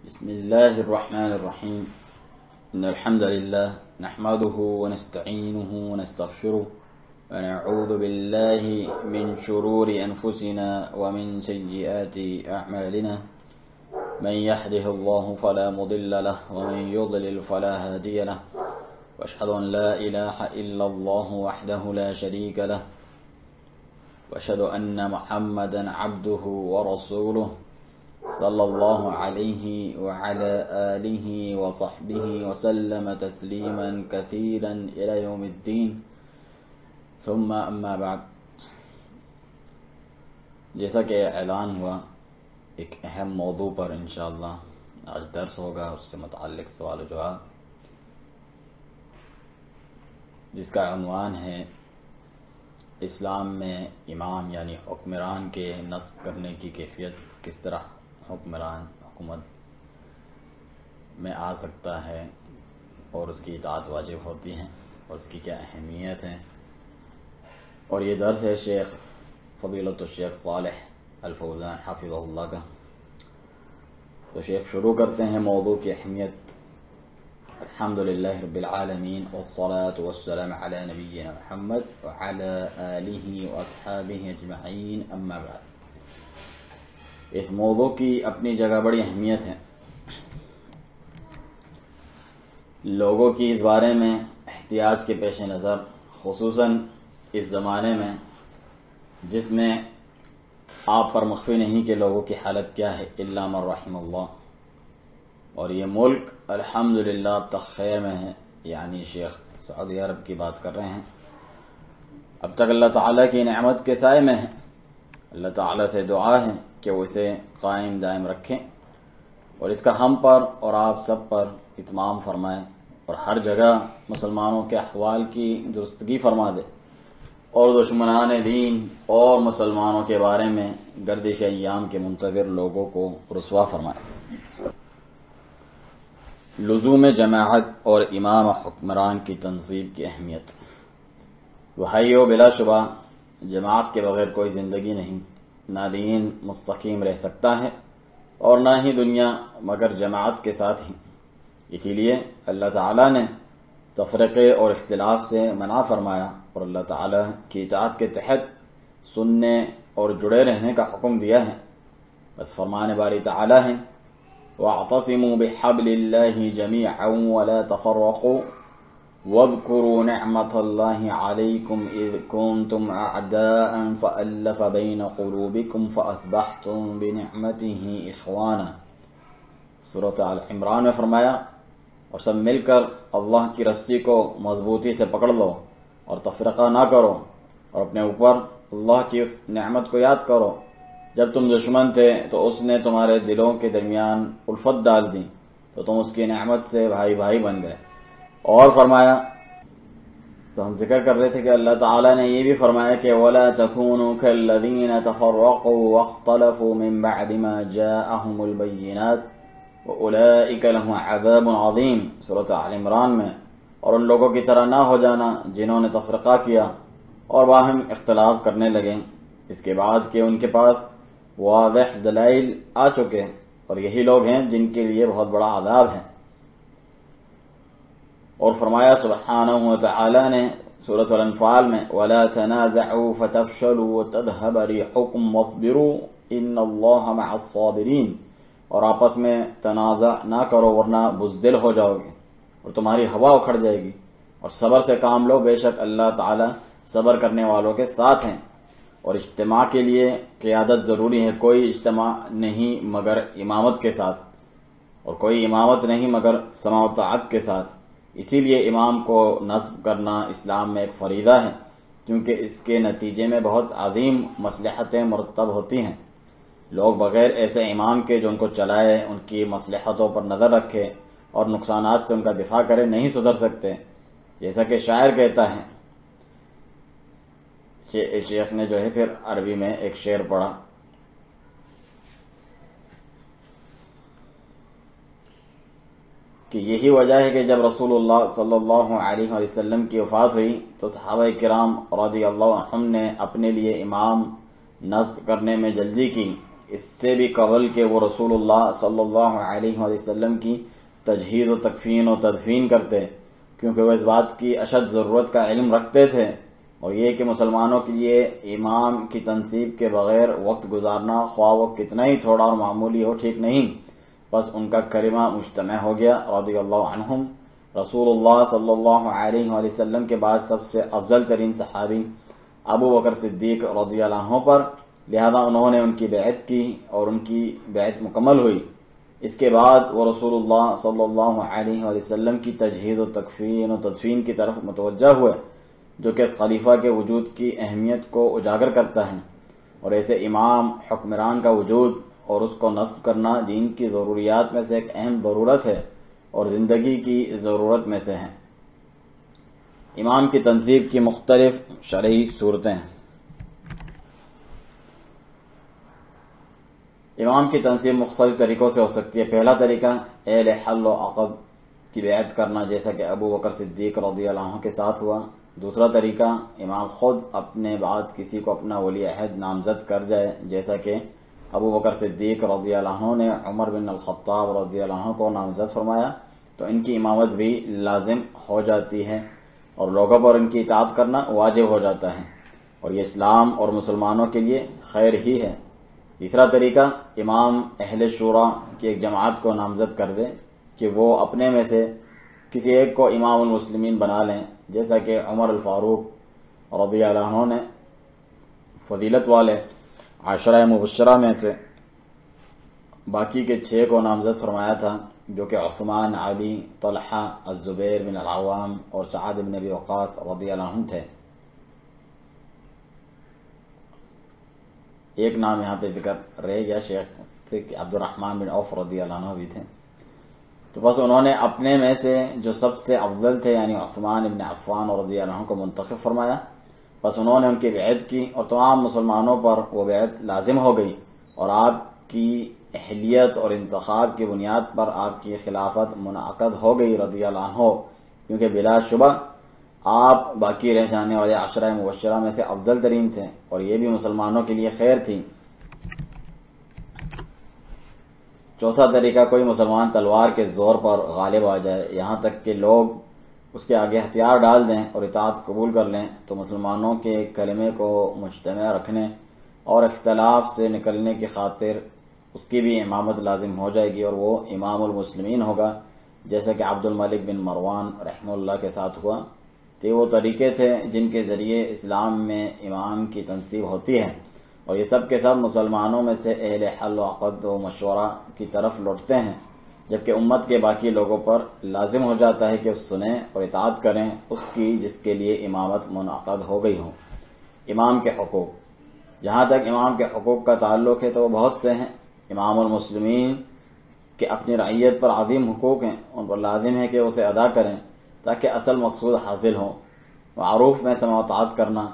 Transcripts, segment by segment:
بسم الله الرحمن الرحيم إن الحمد لله نحمده ونستعينه ونستغفره ونعوذ بالله من شرور أنفسنا ومن سيئات أعمالنا من يهده الله فلا مضل له ومن يضلل فلا هادي له وأشهد أن لا إله إلا الله وحده لا شريك له وأشهد أن محمدا عبده ورسوله صلى الله عليه وعلى آله وصحبه وسلم تسليما كثيرا إلى يوم الدين ثم أما بعد. جیسا کہ اعلان ہوا ایک اہم موضوع پر انشاءاللہ آج درس ہوگا، اس سے متعلق سوال و جواب، جس کا عنوان ہے اسلام میں امام یعنی حکمران کے نصب کرنے کی کیفیت، کس طرح حکمران حکومت میں آ سکتا ہے اور اس کی اطاعت واجب ہوتی ہے اور اس کی کیا اہمیت ہے. اور یہ درس ہے شیخ فضیلت الشیخ صالح الفوزان حفظہ اللہ کا. تو شیخ شروع کرتے ہیں موضوع کی اہمیت. الحمدللہ رب العالمین والصلاة والسلام علی نبینا محمد وعلی آلہ واصحابہ اجمعین، اما بعد. اس موضوع کی اپنی جگہ بڑی اہمیت ہے. لوگوں کی اس بارے میں احتیاط کے پیش نظر، خصوصاً اس زمانے میں جس میں آپ پر مخفی نہیں کہ لوگوں کی حالت کیا ہے، الا من رحم اللہ. اور یہ ملک الحمدللہ اب تک خیر میں ہے، یعنی شیخ سعودی عرب کی بات کر رہے ہیں. اب تک اللہ تعالیٰ کی نعمت کے سائے میں ہے. اللہ تعالیٰ سے دعا ہے کہ وہ اسے قائم دائم رکھیں اور اس کا ہم پر اور آپ سب پر اتمام فرمائے اور ہر جگہ مسلمانوں کے احوال کی درستگی فرما دے اور دشمنان دین اور مسلمانوں کے بارے میں گردش ایام کے منتظر لوگوں کو رسوا فرمائے. لزوم جماعت اور امام حکمران کی تنصیب کی اہمیت. بھائیو، بلا شبہ جماعت کے بغیر کوئی زندگی نہیں، نہ دین مستقیم رہ سکتا ہے اور نہ ہی دنیا مگر جماعت کے ساتھ ہی. اسی لیے اللہ تعالیٰ نے تفرقے اور اختلاف سے منع فرمایا اور اللہ تعالیٰ کی اطاعت کے تحت سننے اور جڑے رہنے کا حکم دیا ہے. بس فرمان باری تعالیٰ ہے وَاعْتَصِمُوا بِحَبْلِ اللَّهِ جَمِيعًا وَلَا تَفَرَّقُوا وَاذْكُرُوا نِعْمَةَ اللَّهِ عَلَيْكُمْ إِذْ كُنْتُمْ أَعْدَاءً فَأَلَّفَ بَيْنَ قُلُوبِكُمْ فَأَصْبَحْتُمْ بِنِعْمَتِهِ إِخْوَانًا. سورۃ آل عمران میں فرمایا اور سب مل کر اللہ کی رسی کو مضبوطی سے پکڑ لو اور تفرقہ نہ کرو اور اپنے اوپر اللہ کی اس نعمت کو یاد کرو. جب تم دشمن تھے تو اس نے تمہارے دلوں کے درمیان الفت ڈال دی تو تم اس کی نعمت سے بھائی بھائی بن گئے. اور فرمایا، تو ہم ذکر کر رہے تھے کہ اللہ تعالیٰ نے یہ بھی فرمایا کہ وَلَا تَكُونُوا كَالَّذِينَ تَفَرَّقُوا وَاخْتَلَفُوا مِن بَعْدِ مَا جَاءَهُمُ الْبَيِّنَاتُ وَأُولَئِكَ لَهُمْ عَذَابٌ عَظِيمٌ سورۃ آل عمران میں. اور ان لوگوں کی طرح نہ ہو جانا جنہوں نے تفرقہ کیا اور باہم اختلاف کرنے لگے اس کے بعد کہ ان کے پاس واضح دلائل آ چکے، اور یہی لوگ ہیں جن کے لیے بہت بڑا عذاب ہے. اور فرمایا سبحانہ وتعالی نے سورۃ الانفال میں وَلَا تَنَازَعُوا فَتَفْشَلُوا وَتَذْهَبَ رِيحُكُمْ وَاصْبِرُوا إِنَّ اللَّهَ مَعَ الصَّابِرِينَ. اور آپس میں تنازع نہ کرو ورنہ بزدل ہو جاؤ گے اور تمہاری ہوا اکھڑ جائے گی، اور صبر سے کام لو، بے شک اللہ تعالی صبر کرنے والوں کے ساتھ ہیں. اور اجتماع کے لیے قیادت ضروری ہے. کوئی اجتماع نہیں مگر امامت کے ساتھ، اور کوئی امامت نہیں مگر سماع و طاعت کے ساتھ. اسی لیے امام کو نصب کرنا اسلام میں ایک فریضہ ہے، کیونکہ اس کے نتیجے میں بہت عظیم مصلحتیں مرتب ہوتی ہیں. لوگ بغیر ایسے امام کے جو ان کو چلائے، ان کی مصلحتوں پر نظر رکھے اور نقصانات سے ان کا دفاع کرے، نہیں سدھر سکتے. جیسا کہ شاعر کہتا ہے، شیخ نے جو ہے پھر عربی میں ایک شعر پڑھا کہ یہی وجہ ہے کہ جب رسول اللہ صلی اللہ علیہ وسلم کی وفات ہوئی تو صحابہ کرام رضی اللہ عنہم نے اپنے لیے امام نصب کرنے میں جلدی کی، اس سے بھی قبل کہ وہ رسول اللہ صلی اللہ علیہ وسلم کی تجہیز و تکفین و تدفین کرتے، کیونکہ وہ اس بات کی اشد ضرورت کا علم رکھتے تھے، اور یہ کہ مسلمانوں کے لیے امام کی تنصیب کے بغیر وقت گزارنا خواہ وہ کتنا ہی تھوڑا اور معمولی ہو ٹھیک نہیں۔ بس ان کا کلمہ مجتمع ہو گیا رضی اللہ عنہم۔ رسول اللہ صلی اللہ علیہ وسلم کے بعد سب سے افضل ترین صحابی ابو بکر صدیق رضی اللہ عنہ پر، لہذا انہوں نے ان کی بیعت کی اور ان کی بیعت مکمل ہوئی۔ اس کے بعد وہ رسول اللہ صلی اللہ علیہ وسلم کی تجہیز و تکفین و تدفین کی طرف متوجہ ہوئے، جو کہ اس خلیفہ کے وجود کی اہمیت کو اجاگر کرتا ہے، اور ایسے امام حکمران کا وجود اور اس کو نصب کرنا دین کی ضروریات میں سے ایک اہم ضرورت ہے اور زندگی کی ضرورت میں سے ہے۔ امام کی تنصیب کی مختلف شرعی صورتیں۔ امام کی تنصیب مختلف طریقوں سے ہو سکتی ہے۔ پہلا طریقہ اہل حل و عقد کی بیعت کرنا، جیسا کہ ابو بکر صدیق رضی اللہ عنہ کے ساتھ ہوا۔ دوسرا طریقہ امام خود اپنے بعد کسی کو اپنا ولی عہد نامزد کر جائے، جیسا کہ ابو بکر صدیق رضی اللہ عنہ نے عمر بن الخطاب رضی اللہ عنہ کو نامزد فرمایا، تو ان کی امامت بھی لازم ہو جاتی ہے اور لوگوں پر ان کی اطاعت کرنا واجب ہو جاتا ہے، اور یہ اسلام اور مسلمانوں کے لیے خیر ہی ہے۔ تیسرا طریقہ امام اہل شورا کی ایک جماعت کو نامزد کر دے کہ وہ اپنے میں سے کسی ایک کو امام المسلمین بنا لیں، جیسا کہ عمر الفاروق رضی اللہ عنہ نے فضیلت والے عشرہ مبشرہ میں سے باقی کے 6 کو نامزد فرمایا تھا، جو کہ عثمان، علی، طلحہ، الزبیر بن العوام اور سعد بن ابی وقاص رضی اللہ عنہ تھے۔ ایک نام یہاں پہ ذکر رہ گیا شیخ تھے کہ عبد الرحمن بن عوف رضی اللہ عنہ بھی تھے۔ تو بس انہوں نے اپنے میں سے جو سب سے افضل تھے یعنی عثمان بن عفان رضی اللہ عنہ کو منتخب فرمایا، بس انہوں نے ان کی بیعت کی اور تمام مسلمانوں پر وہ بیعت لازم ہو گئی، اور آپ کی اہلیت اور انتخاب کی بنیاد پر آپ کی خلافت منعقد ہو گئی رضی اللہ عنہ، کیونکہ بلا شبہ آپ باقی رہ جانے والے عشرہ مبشرہ میں سے افضل ترین تھے، اور یہ بھی مسلمانوں کے لیے خیر تھی۔ چوتھا طریقہ کوئی مسلمان تلوار کے زور پر غالب آ جائے، یہاں تک کہ لوگ اس کے آگے ہتھیار ڈال دیں اور اطاعت قبول کر لیں، تو مسلمانوں کے کلمے کو مجتمع رکھنے اور اختلاف سے نکلنے کی خاطر اس کی بھی امامت لازم ہو جائے گی، اور وہ امام المسلمین ہوگا، جیسا کہ عبد الملک بن مروان رحمہ اللہ کے ساتھ ہوا۔ تو وہ طریقے تھے جن کے ذریعے اسلام میں امام کی تنصیب ہوتی ہے، اور یہ سب کے سب مسلمانوں میں سے اہل حل و عقد و مشورہ کی طرف لوٹتے ہیں، جبکہ امت کے باقی لوگوں پر لازم ہو جاتا ہے کہ سنیں اور اطاعت کریں اس کی جس کے لیے امامت منعقد ہو گئی ہو۔ امام کے حقوق، جہاں تک امام کے حقوق کا تعلق ہے تو وہ بہت سے ہیں۔ امام المسلمین کے اپنی رعیت پر عظیم حقوق ہیں، ان پر لازم ہے کہ اسے ادا کریں تاکہ اصل مقصود حاصل ہو۔ معروف میں سماع و طاعت کرنا،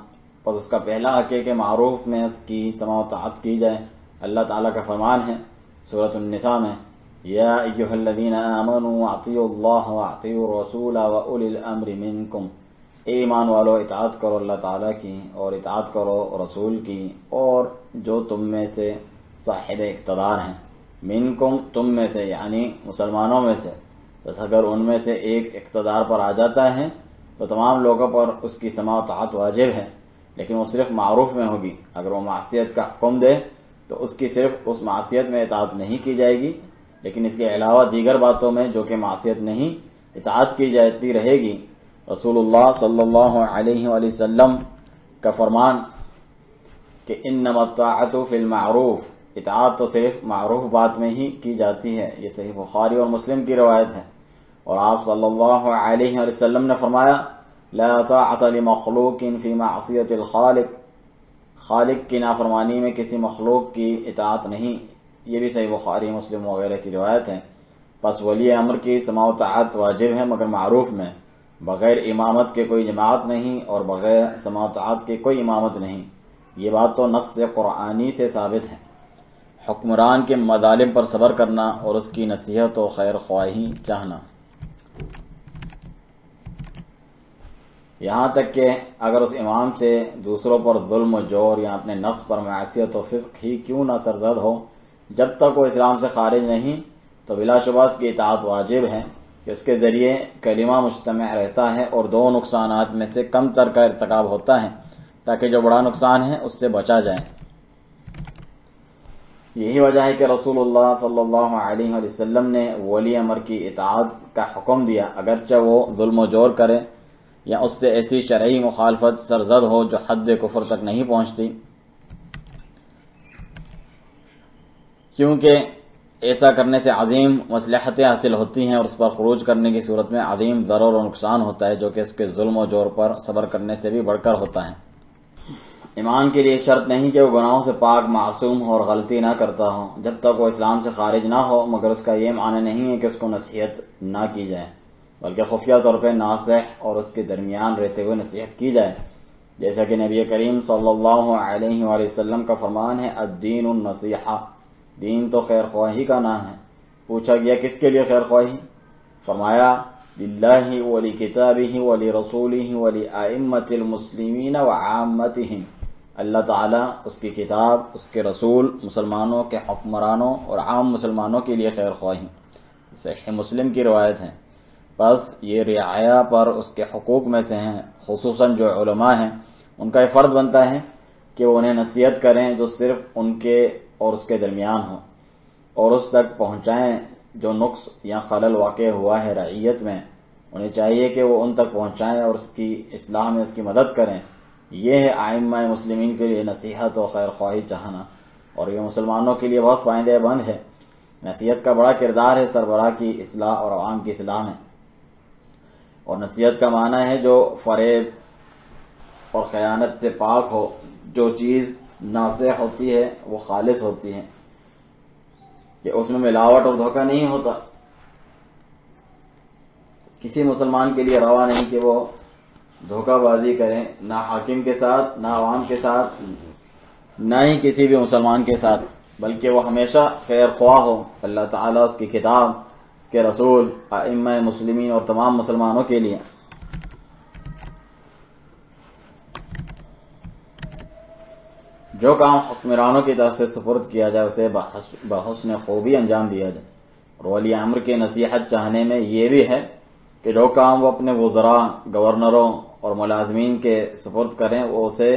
بس اس کا پہلا حق ہے کہ معروف میں اس کی سماع و طاعت کی جائے۔ اللہ تعالیٰ کا فرمان ہے سورۃ النساء میں، یا ایھا الذین آمنوا اطیعوا اللہ واطیعوا الرسول واولی الامر منکم، اے ایمان والو اطاعت کرو اللہ تعالیٰ کی اور اطاعت کرو رسول کی، اور جو تم میں سے صاحب اقتدار ہیں، منکم تم میں سے یعنی مسلمانوں میں سے، بس اگر ان میں سے ایک اقتدار پر آ جاتا ہے تو تمام لوگوں پر اس کی سماع و طاعت واجب ہے، لیکن وہ صرف معروف میں ہوگی۔ اگر وہ معصیت کا حکم دے تو اس کی صرف اس معصیت میں اطاعت نہیں کی جائے گی، لیکن اس کے علاوہ دیگر باتوں میں جو کہ معصیت نہیں اطاعت کی جاتی رہے گی۔ رسول اللہ صلی اللہ علیہ وآلہ وسلم کا فرمان کہ انما الطاعۃ فی المعروف، اطاعت تو صرف معروف بات میں ہی کی جاتی ہے، یہ صحیح بخاری اور مسلم کی روایت ہے۔ اور آپ صلی اللہ علیہ وسلم نے فرمایا لا طاعۃ لمخلوق فی معصیۃ الخالق، خالق کی نافرمانی میں کسی مخلوق کی اطاعت نہیں، یہ بھی صحیح بخاری مسلم وغیرہ کی روایت ہے۔ پس ولی امر کی سماع و طاعت واجب ہے مگر معروف میں، بغیر امامت کے کوئی جماعت نہیں اور بغیر سماع و طاعت کے کوئی امامت نہیں، یہ بات تو نص قرآنی سے ثابت ہے۔ حکمران کے مظالم پر صبر کرنا اور اس کی نصیحت و خیر خواہی چاہنا۔ یہاں تک کہ اگر اس امام سے دوسروں پر ظلم و جور یا اپنے نفس پر معصیت و فسق ہی کیوں نہ سرزد ہو، جب تک وہ اسلام سے خارج نہیں تو بلا شبہ اس کی اطاعت واجب ہے کہ اس کے ذریعے کلمہ مجتمع رہتا ہے اور دو نقصانات میں سے کم تر کا ارتکاب ہوتا ہے تاکہ جو بڑا نقصان ہے اس سے بچا جائے۔ یہی وجہ ہے کہ رسول اللہ صلی اللہ علیہ وسلم نے ولی امر کی اطاعت کا حکم دیا، اگرچہ وہ ظلم و جور کرے یا اس سے ایسی شرعی مخالفت سرزد ہو جو حد کفر تک نہیں پہنچتی، کیونکہ ایسا کرنے سے عظیم مصلحتیں حاصل ہوتی ہیں اور اس پر خروج کرنے کی صورت میں عظیم ضرر و نقصان ہوتا ہے جو کہ اس کے ظلم و جور پر صبر کرنے سے بھی بڑھ کر ہوتا ہے۔ ایمان کے لیے شرط نہیں کہ وہ گناہوں سے پاک معصوم ہو اور غلطی نہ کرتا ہو جب تک وہ اسلام سے خارج نہ ہو، مگر اس کا یہ معنی نہیں ہے کہ اس کو نصیحت نہ کی جائے، بلکہ خفیہ طور پہ ناصح اور اس کے درمیان رہتے ہوئے نصیحت کی جائے، جیسا کہ نبی کریم صلی اللہ علیہ وآلہ وسلم کا فرمان ہے، الدین النصیحہ، دین تو خیر خواہی کا نام ہے۔ پوچھا گیا کس کے لیے خیر خواہی؟ فرمایا للہ ولی کتابہ ولی رسولہ ولی ائمۃ المسلمین وعامتہم، اللہ تعالیٰ، اس کی کتاب، اس کے رسول، مسلمانوں کے حکمرانوں اور عام مسلمانوں کے لیے خیر خواہی۔ صحیح مسلم کی روایت ہے۔ بس یہ رعایا پر اس کے حقوق میں سے ہیں، خصوصاً جو علماء ہیں ان کا یہ فرض بنتا ہے کہ وہ انہیں نصیحت کریں جو صرف ان کے اور اس کے درمیان ہو، اور اس تک پہنچائیں جو نقص یا خلل واقع ہوا ہے رعیت میں، انہیں چاہیے کہ وہ ان تک پہنچائیں اور اس کی اصلاح میں اس کی مدد کریں۔ یہ ہے ائمہ مسلمین کے لیے نصیحت و خیر خواہی چاہنا، اور یہ مسلمانوں کے لیے بہت فائدہ مند ہے۔ نصیحت کا بڑا کردار ہے سربراہ کی اصلاح اور عوام کی اصلاح میں، اور نصیحت کا معنی ہے جو فریب اور خیانت سے پاک ہو، جو چیز نافع ہوتی ہے وہ خالص ہوتی ہے، کہ اس میں ملاوٹ اور دھوکہ نہیں ہوتا۔ کسی مسلمان کے لیے روا نہیں کہ وہ دھوکہ بازی کریں، نہ حاکم کے ساتھ، نہ عوام کے ساتھ، نہ ہی کسی بھی مسلمان کے ساتھ، بلکہ وہ ہمیشہ خیر خواہ ہو، اللہ تعالیٰ، اس کی کتاب، اس کے رسول، ائمہ مسلمین اور تمام مسلمانوں کے لیے۔ جو کام حکمرانوں کی طرف سے سپرد کیا جائے اسے بحسن خوبی انجام دیا جائے، اور ولی امر کی نصیحت چاہنے میں یہ بھی ہے کہ جو کام وہ اپنے وزراء، گورنروں اور ملازمین کے سپرد کریں وہ اسے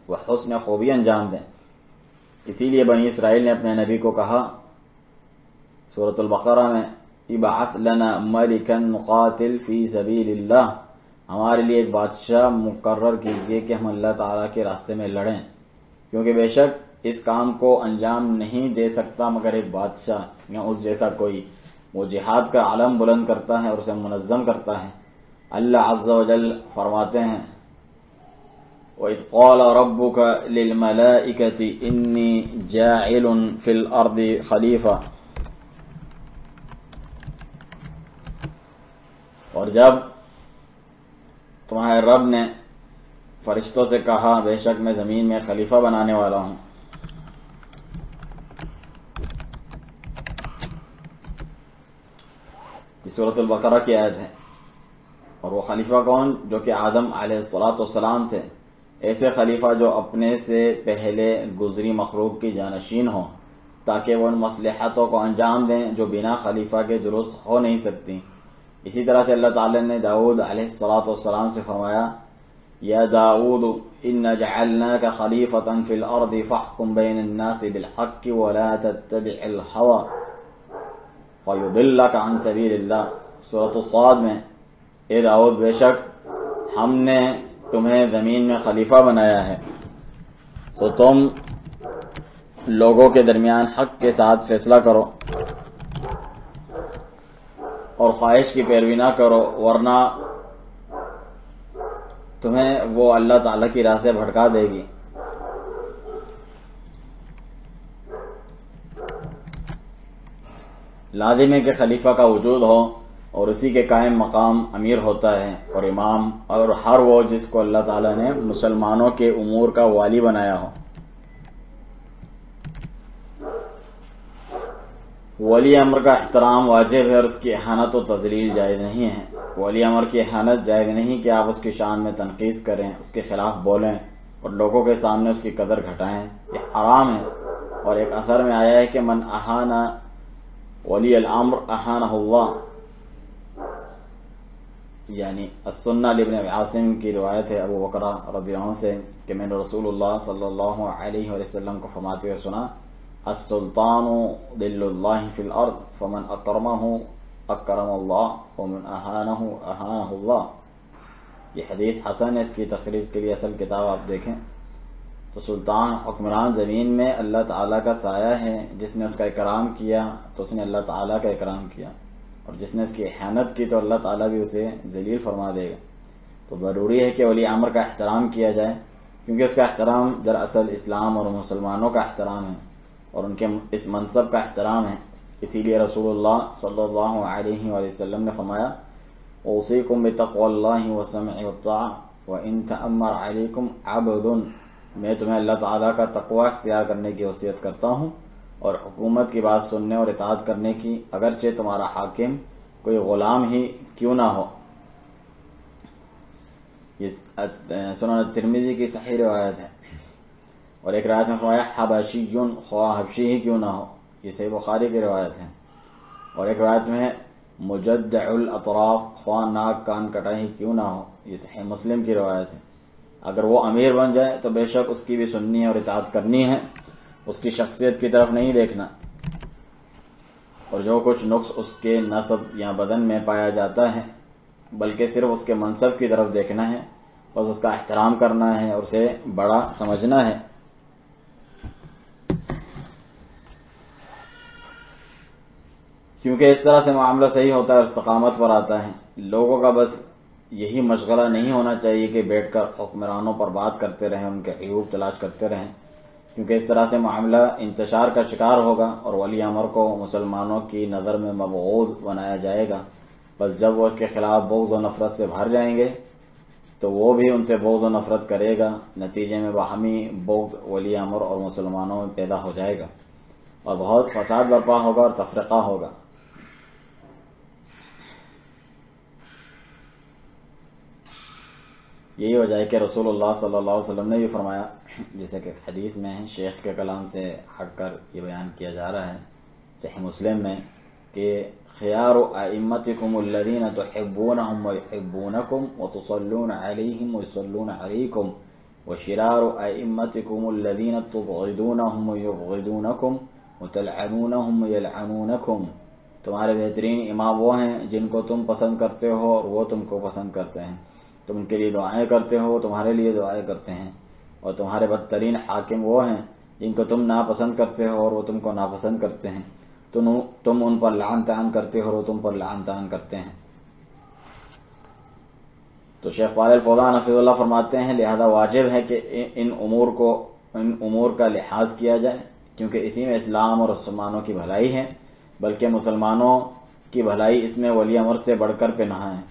بحسن خوبی انجام دیں۔ اسی لیے بنی اسرائیل نے اپنے نبی کو کہا سورۃ البقرہ میں، ابعث لنا ملکا نقاتل فی سبیل اللہ، ہمارے لیے ایک بادشاہ مقرر کیجئے کہ ہم اللہ تعالیٰ کے راستے میں لڑیں، کیونکہ بے شک اس کام کو انجام نہیں دے سکتا مگر ایک بادشاہ یا اس جیسا کوئی، وہ جہاد کا علم بلند کرتا ہے اور اسے منظم کرتا ہے۔ اللہ عز و جل فرماتے ہیں، وَإِذْ قَالَ رَبُّكَ لِلْمَلَائِكَةِ إِنِّي جَاعِلٌ فِي الْأَرْضِ خَلِيفَةً، اور جب تمہارے رب نے فرشتوں سے کہا بے شک میں زمین میں خلیفہ بنانے والا ہوں۔ یہ سورۃ البقرہ کی آیت ہے۔ اور وہ خلیفہ کون؟ جو کہ آدم علیہ السلام تھے، ایسے خلیفہ جو اپنے سے پہلے گزری مخلوق کی جانشین ہوں، تاکہ وہ ان مصلحتوں کو انجام دیں جو بنا خلیفہ کے درست ہو نہیں سکتی۔ اسی طرح سے اللہ تعالی نے داؤد علیہ السلام سے فرمایا، یا داؤد انا جعلناک خلیفۃ فی الارض فاحکم بین الناس بالحق ولا تتبع الہوى فیضلک عن سبیل اللہ۔ سورۃ الصاد میں، اے داؤد، بے شک ہم نے تمہیں زمین میں خلیفہ بنایا ہے، تو تم لوگوں کے درمیان حق کے ساتھ فیصلہ کرو اور خواہش کی پیروی نہ کرو، ورنہ تمہیں وہ اللہ تعالیٰ کی راہ سے بھٹکا دے گی۔ لازم ہے کہ خلیفہ کا وجود ہو اور اسی کے قائم مقام امیر ہوتا ہے اور امام، اور ہر وہ جس کو اللہ تعالیٰ نے مسلمانوں کے امور کا والی بنایا ہو۔ ولی امر کا احترام واجب ہے اور اس کی اہانت و تذلیل جائز نہیں ہے۔ ولی امر کی احانت جائز نہیں کہ آپ اس کی شان میں تنقید کریں، اس کے خلاف بولیں اور لوگوں کے سامنے اس کی قدر گھٹائیں، یہ حرام ہے۔ اور ایک اثر میں آیا ہے کہ من احان ولی الامر احانہ اللہ، یعنی السنہ لابن عاصم کی روایت ہے ابو بکرہ رضی اللہ عنہ سے کہ میں نے رسول اللہ صلی اللہ علیہ وسلم کو فرماتے ہوئے سنا، السلطان ذل اللہ فی الارض فمن اکرمہ اکرم اللہ ومن اہانہ اہانہ اللہ۔ یہ حدیث حسن ہے، اس کی تخریج کے لیے اصل کتاب آپ دیکھیں تو سلطان حکمران زمین میں اللہ تعالیٰ کا سایہ ہے، جس نے اس کا اکرام کیا تو اس نے اللہ تعالیٰ کا اکرام کیا، اور جس نے اس کی احانت کی تو اللہ تعالیٰ بھی اسے ذلیل فرما دے گا۔ تو ضروری ہے کہ ولی امر کا احترام کیا جائے، کیونکہ اس کا احترام دراصل اسلام اور مسلمانوں کا احترام ہے اور ان کے اس منصب کا احترام ہے۔ اسی لیے رسول اللہ صلی اللہ علیہ وآلہ وسلم نے فرمایا، اوصیکم بتقوی اللہ والسمع والطاعہ وان تأمر علیکم عبد، میں تمہیں اللہ تعالیٰ کا تقوی اختیار کرنے کی وصیت کرتا ہوں اور حکومت کی بات سننے اور اطاعت کرنے کی، اگرچہ تمہارا حاکم کوئی غلام ہی کیوں نہ ہو۔ یہ سنن ترمذی کی صحیح روایت ہے۔ اور ایک روایت میں فرمایا حبشی، خواہ حبشی ہی کیوں نہ ہو، یہ صحیح بخاری کی روایت ہے۔ اور ایک روایت میں ہے مجدع الاطراف، خواہ ناک کان کٹا ہی کیوں نہ ہو، یہ صحیح مسلم کی روایت ہے۔ اگر وہ امیر بن جائے تو بے شک اس کی بھی سننی ہے اور اطاعت کرنی ہے، اس کی شخصیت کی طرف نہیں دیکھنا، اور جو کچھ نقص اس کے نسب یا بدن میں پایا جاتا ہے بلکہ صرف اس کے منصب کی طرف دیکھنا ہے، بس اس کا احترام کرنا ہے اور اسے بڑا سمجھنا ہے۔ کیونکہ اس طرح سے معاملہ صحیح ہوتا ہے اور استقامت پر آتا ہے۔ لوگوں کا بس یہی مشغلہ نہیں ہونا چاہیے کہ بیٹھ کر حکمرانوں پر بات کرتے رہیں، ان کے عیوب تلاش کرتے رہیں، کیونکہ اس طرح سے معاملہ انتشار کا شکار ہوگا اور ولی امر کو مسلمانوں کی نظر میں مبغوض بنایا جائے گا۔ بس جب وہ اس کے خلاف بغض و نفرت سے بھر جائیں گے تو وہ بھی ان سے بغض و نفرت کرے گا، نتیجے میں باہمی بغض ولی امر اور مسلمانوں میں پیدا ہو جائے گا اور بہت فساد برپا ہوگا اور تفرقہ ہوگا۔ یہی وجہ ہے کہ رسول اللہ صلی اللہ علیہ وسلم نے بھی فرمایا، جیسے کہ حدیث میں ہے، شیخ کے کلام سے ہٹ کر یہ بیان کیا جا رہا ہے صحیح مسلم میں، کہ خیار ائمتکم الذین تحبونہم ویحبونکم وتصلون علیہم ویصلون علیکم وشرار ائمتکم الذین تبغضونہم ویبغضونکم وتلعنونہم ویلعنونکم، تمہارے بہترین امام وہ ہیں جن کو تم پسند کرتے ہو اور وہ تم کو پسند کرتے ہیں، تم ان کے لیے دعائیں کرتے ہو وہ تمہارے لیے دعائیں کرتے ہیں، اور تمہارے بدترین حاکم وہ ہیں جن کو تم ناپسند کرتے ہو اور وہ تم کو ناپسند کرتے ہیں، تم ان پر لعن طعن کرتے ہو اور وہ تم پر لعن طعن کرتے ہیں۔ تو شیخ صالح الفوزان حفظہ اللہ فرماتے ہیں لہذا واجب ہے کہ ان امور کا لحاظ کیا جائے، کیونکہ اسی میں اسلام اور مسلمانوں کی بھلائی ہے، بلکہ مسلمانوں کی بھلائی اس میں ولی امر سے بڑھ کر پنہاں ہے۔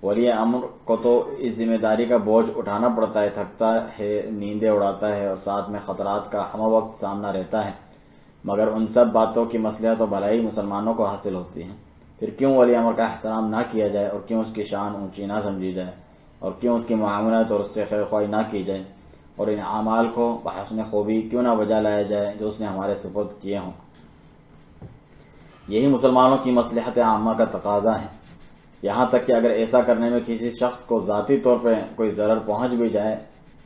ولی امر کو تو اس ذمہ داری کا بوجھ اٹھانا پڑتا ہے، تھکتا ہے، نیندیں اڑاتا ہے اور ساتھ میں خطرات کا ہمہ وقت سامنا رہتا ہے، مگر ان سب باتوں کی مصلحت و بھلائی مسلمانوں کو حاصل ہوتی ہے۔ پھر کیوں ولی امر کا احترام نہ کیا جائے اور کیوں اس کی شان اونچی نہ سمجھی جائے اور کیوں اس کی معاملات اور اس سے خیر خواہی نہ کی جائے اور ان اعمال کو بحسن خوبی کیوں نہ بجا لایا جائے جو اس نے ہمارے سپرد کیے ہوں۔ یہی مسلمانوں کی مصلحت عامہ کا تقاضا ہے، یہاں تک کہ اگر ایسا کرنے میں کسی شخص کو ذاتی طور پہ کوئی ضرر پہنچ بھی جائے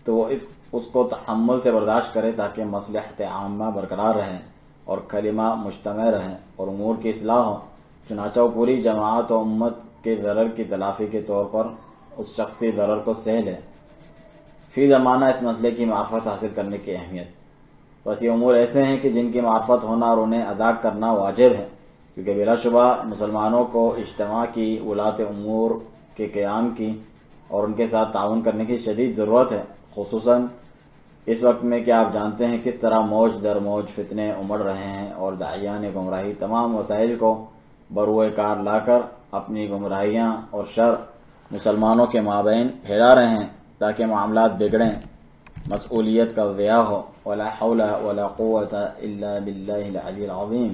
تو وہ اس کو تحمل سے برداشت کرے تاکہ مصلحت عامہ برقرار رہے اور کلمہ مجتمع رہے اور امور کی اصلاح ہو، چنانچہ وہ پوری جماعت و امت کے ضرر کی تلافی کے طور پر اس شخصی ضرر کو سہ لے۔ فی زمانہ اس مسئلے کی معرفت حاصل کرنے کی اہمیت، بس یہ امور ایسے ہیں کہ جن کی معرفت ہونا اور انہیں ادا کرنا واجب ہے، کیونکہ بلا شبہ مسلمانوں کو اجتماع کی، ولاۃ امور کے قیام کی اور ان کے ساتھ تعاون کرنے کی شدید ضرورت ہے، خصوصاً اس وقت میں کہ آپ جانتے ہیں کس طرح موج در موج فتنے امڑ رہے ہیں اور داعیان گمراہی تمام وسائل کو بروئے کار لا کر اپنی گمراہیاں اور شر مسلمانوں کے مابین پھیلا رہے ہیں تاکہ معاملات بگڑیں، مسئولیت کا ضیاع ہو۔ ولا حول ولا قوت الا باللہ العلی العظیم۔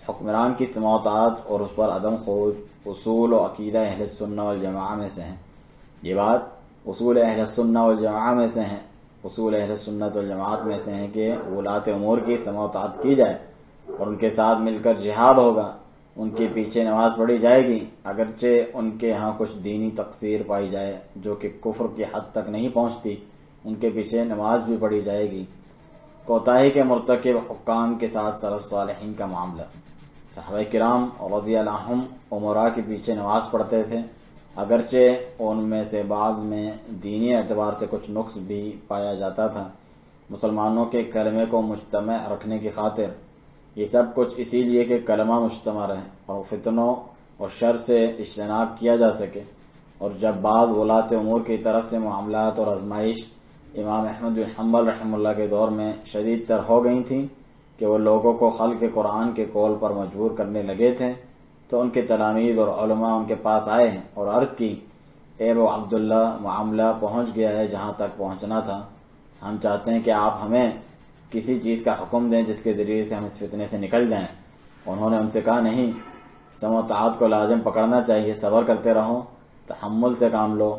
حکمران کی سماع و اطاعت اور اس پر عدم خروج اصول و عقیدہ اہل سنہ والجماعہ میں سے ہیں. یہ بات اصول اہل سنہ والجماعہ میں سے ہیں، اصول اہل سنت والجماعت میں سے ہیں کہ ولاۃ امور کی سماع و اطاعت کی جائے اور ان کے ساتھ مل کر جہاد ہوگا، ان کے پیچھے نماز پڑھی جائے گی، اگرچہ ان کے ہاں کچھ دینی تقصیر پائی جائے جو کہ کفر کی حد تک نہیں پہنچتی، ان کے پیچھے نماز بھی پڑھی جائے گی. کوتاہی کے مرتکب حکام کے ساتھ سلف صالحین کا معاملہ. صحابہ کرام رضی اللہ عنہم امراء کے پیچھے نماز پڑھتے تھے، اگرچہ ان میں سے بعض میں دینی اعتبار سے کچھ نقص بھی پایا جاتا تھا. مسلمانوں کے کلمے کو مجتمع رکھنے کی خاطر، یہ سب کچھ اسی لیے کہ کلمہ مجتمع رہے اور فتنوں اور شر سے اجتناب کیا جا سکے. اور جب بعض ولاۃ امور کی طرف سے معاملات اور آزمائش امام احمد بن حنبل رحمہ اللہ کے دور میں شدید تر ہو گئی تھیں کہ وہ لوگوں کو خلق قرآن کے قول پر مجبور کرنے لگے تھے، تو ان کے تلامید اور علماء ان کے پاس آئے ہیں اور عرض کی، اے ابو عبداللہ، معاملہ پہنچ گیا ہے جہاں تک پہنچنا تھا. ہم چاہتے ہیں کہ آپ ہمیں کسی چیز کا حکم دیں جس کے ذریعے سے ہم اس فتنے سے نکل جائیں. انہوں نے ان سے کہا، نہیں، سمع و اطاعت کو لازم پکڑنا چاہیے، صبر کرتے رہو، تحمل سے کام لو.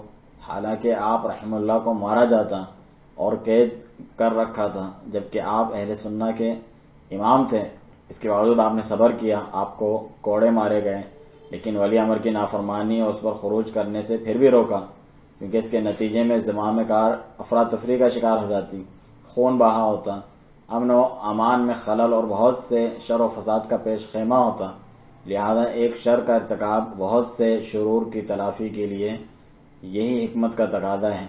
حالانکہ آپ رحمہ اللہ کو مارا جاتا اور قید کر رکھا تھا جبکہ آپ اہل سنہ کے امام تھے، اس کے باوجود آپ نے صبر کیا، آپ کو کوڑے مارے گئے، لیکن ولی امر کی نافرمانی اور اس پر خروج کرنے سے پھر بھی روکا، کیونکہ اس کے نتیجے میں زمام کار افراتفری کا شکار ہو جاتی، خون بہا ہوتا، امن و امان میں خلل اور بہت سے شر و فساد کا پیش خیمہ ہوتا. لہذا ایک شر کا ارتکاب بہت سے شرور کی تلافی کے لیے یہی حکمت کا تقاضا ہے،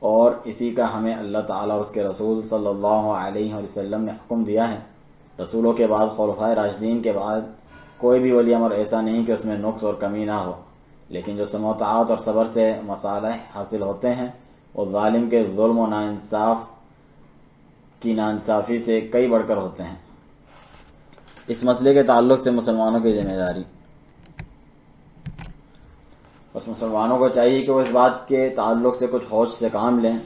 اور اسی کا ہمیں اللہ تعالیٰ اور اس کے رسول صلی اللہ علیہ وسلم نے حکم دیا ہے. رسولوں کے بعد، خلفائے راشدین کے بعد کوئی بھی ولی امر ایسا نہیں کہ اس میں نقص اور کمی نہ ہو، لیکن جو سمع و اطاعت اور صبر سے مصالح حاصل ہوتے ہیں وہ ظالم کے ظلم و ناانصاف کی ناانصافی سے کئی بڑھ کر ہوتے ہیں. اس مسئلے کے تعلق سے مسلمانوں کی ذمہ داری، بس مسلمانوں کو چاہیے کہ وہ اس بات کے تعلق سے کچھ ہوش سے کام لیں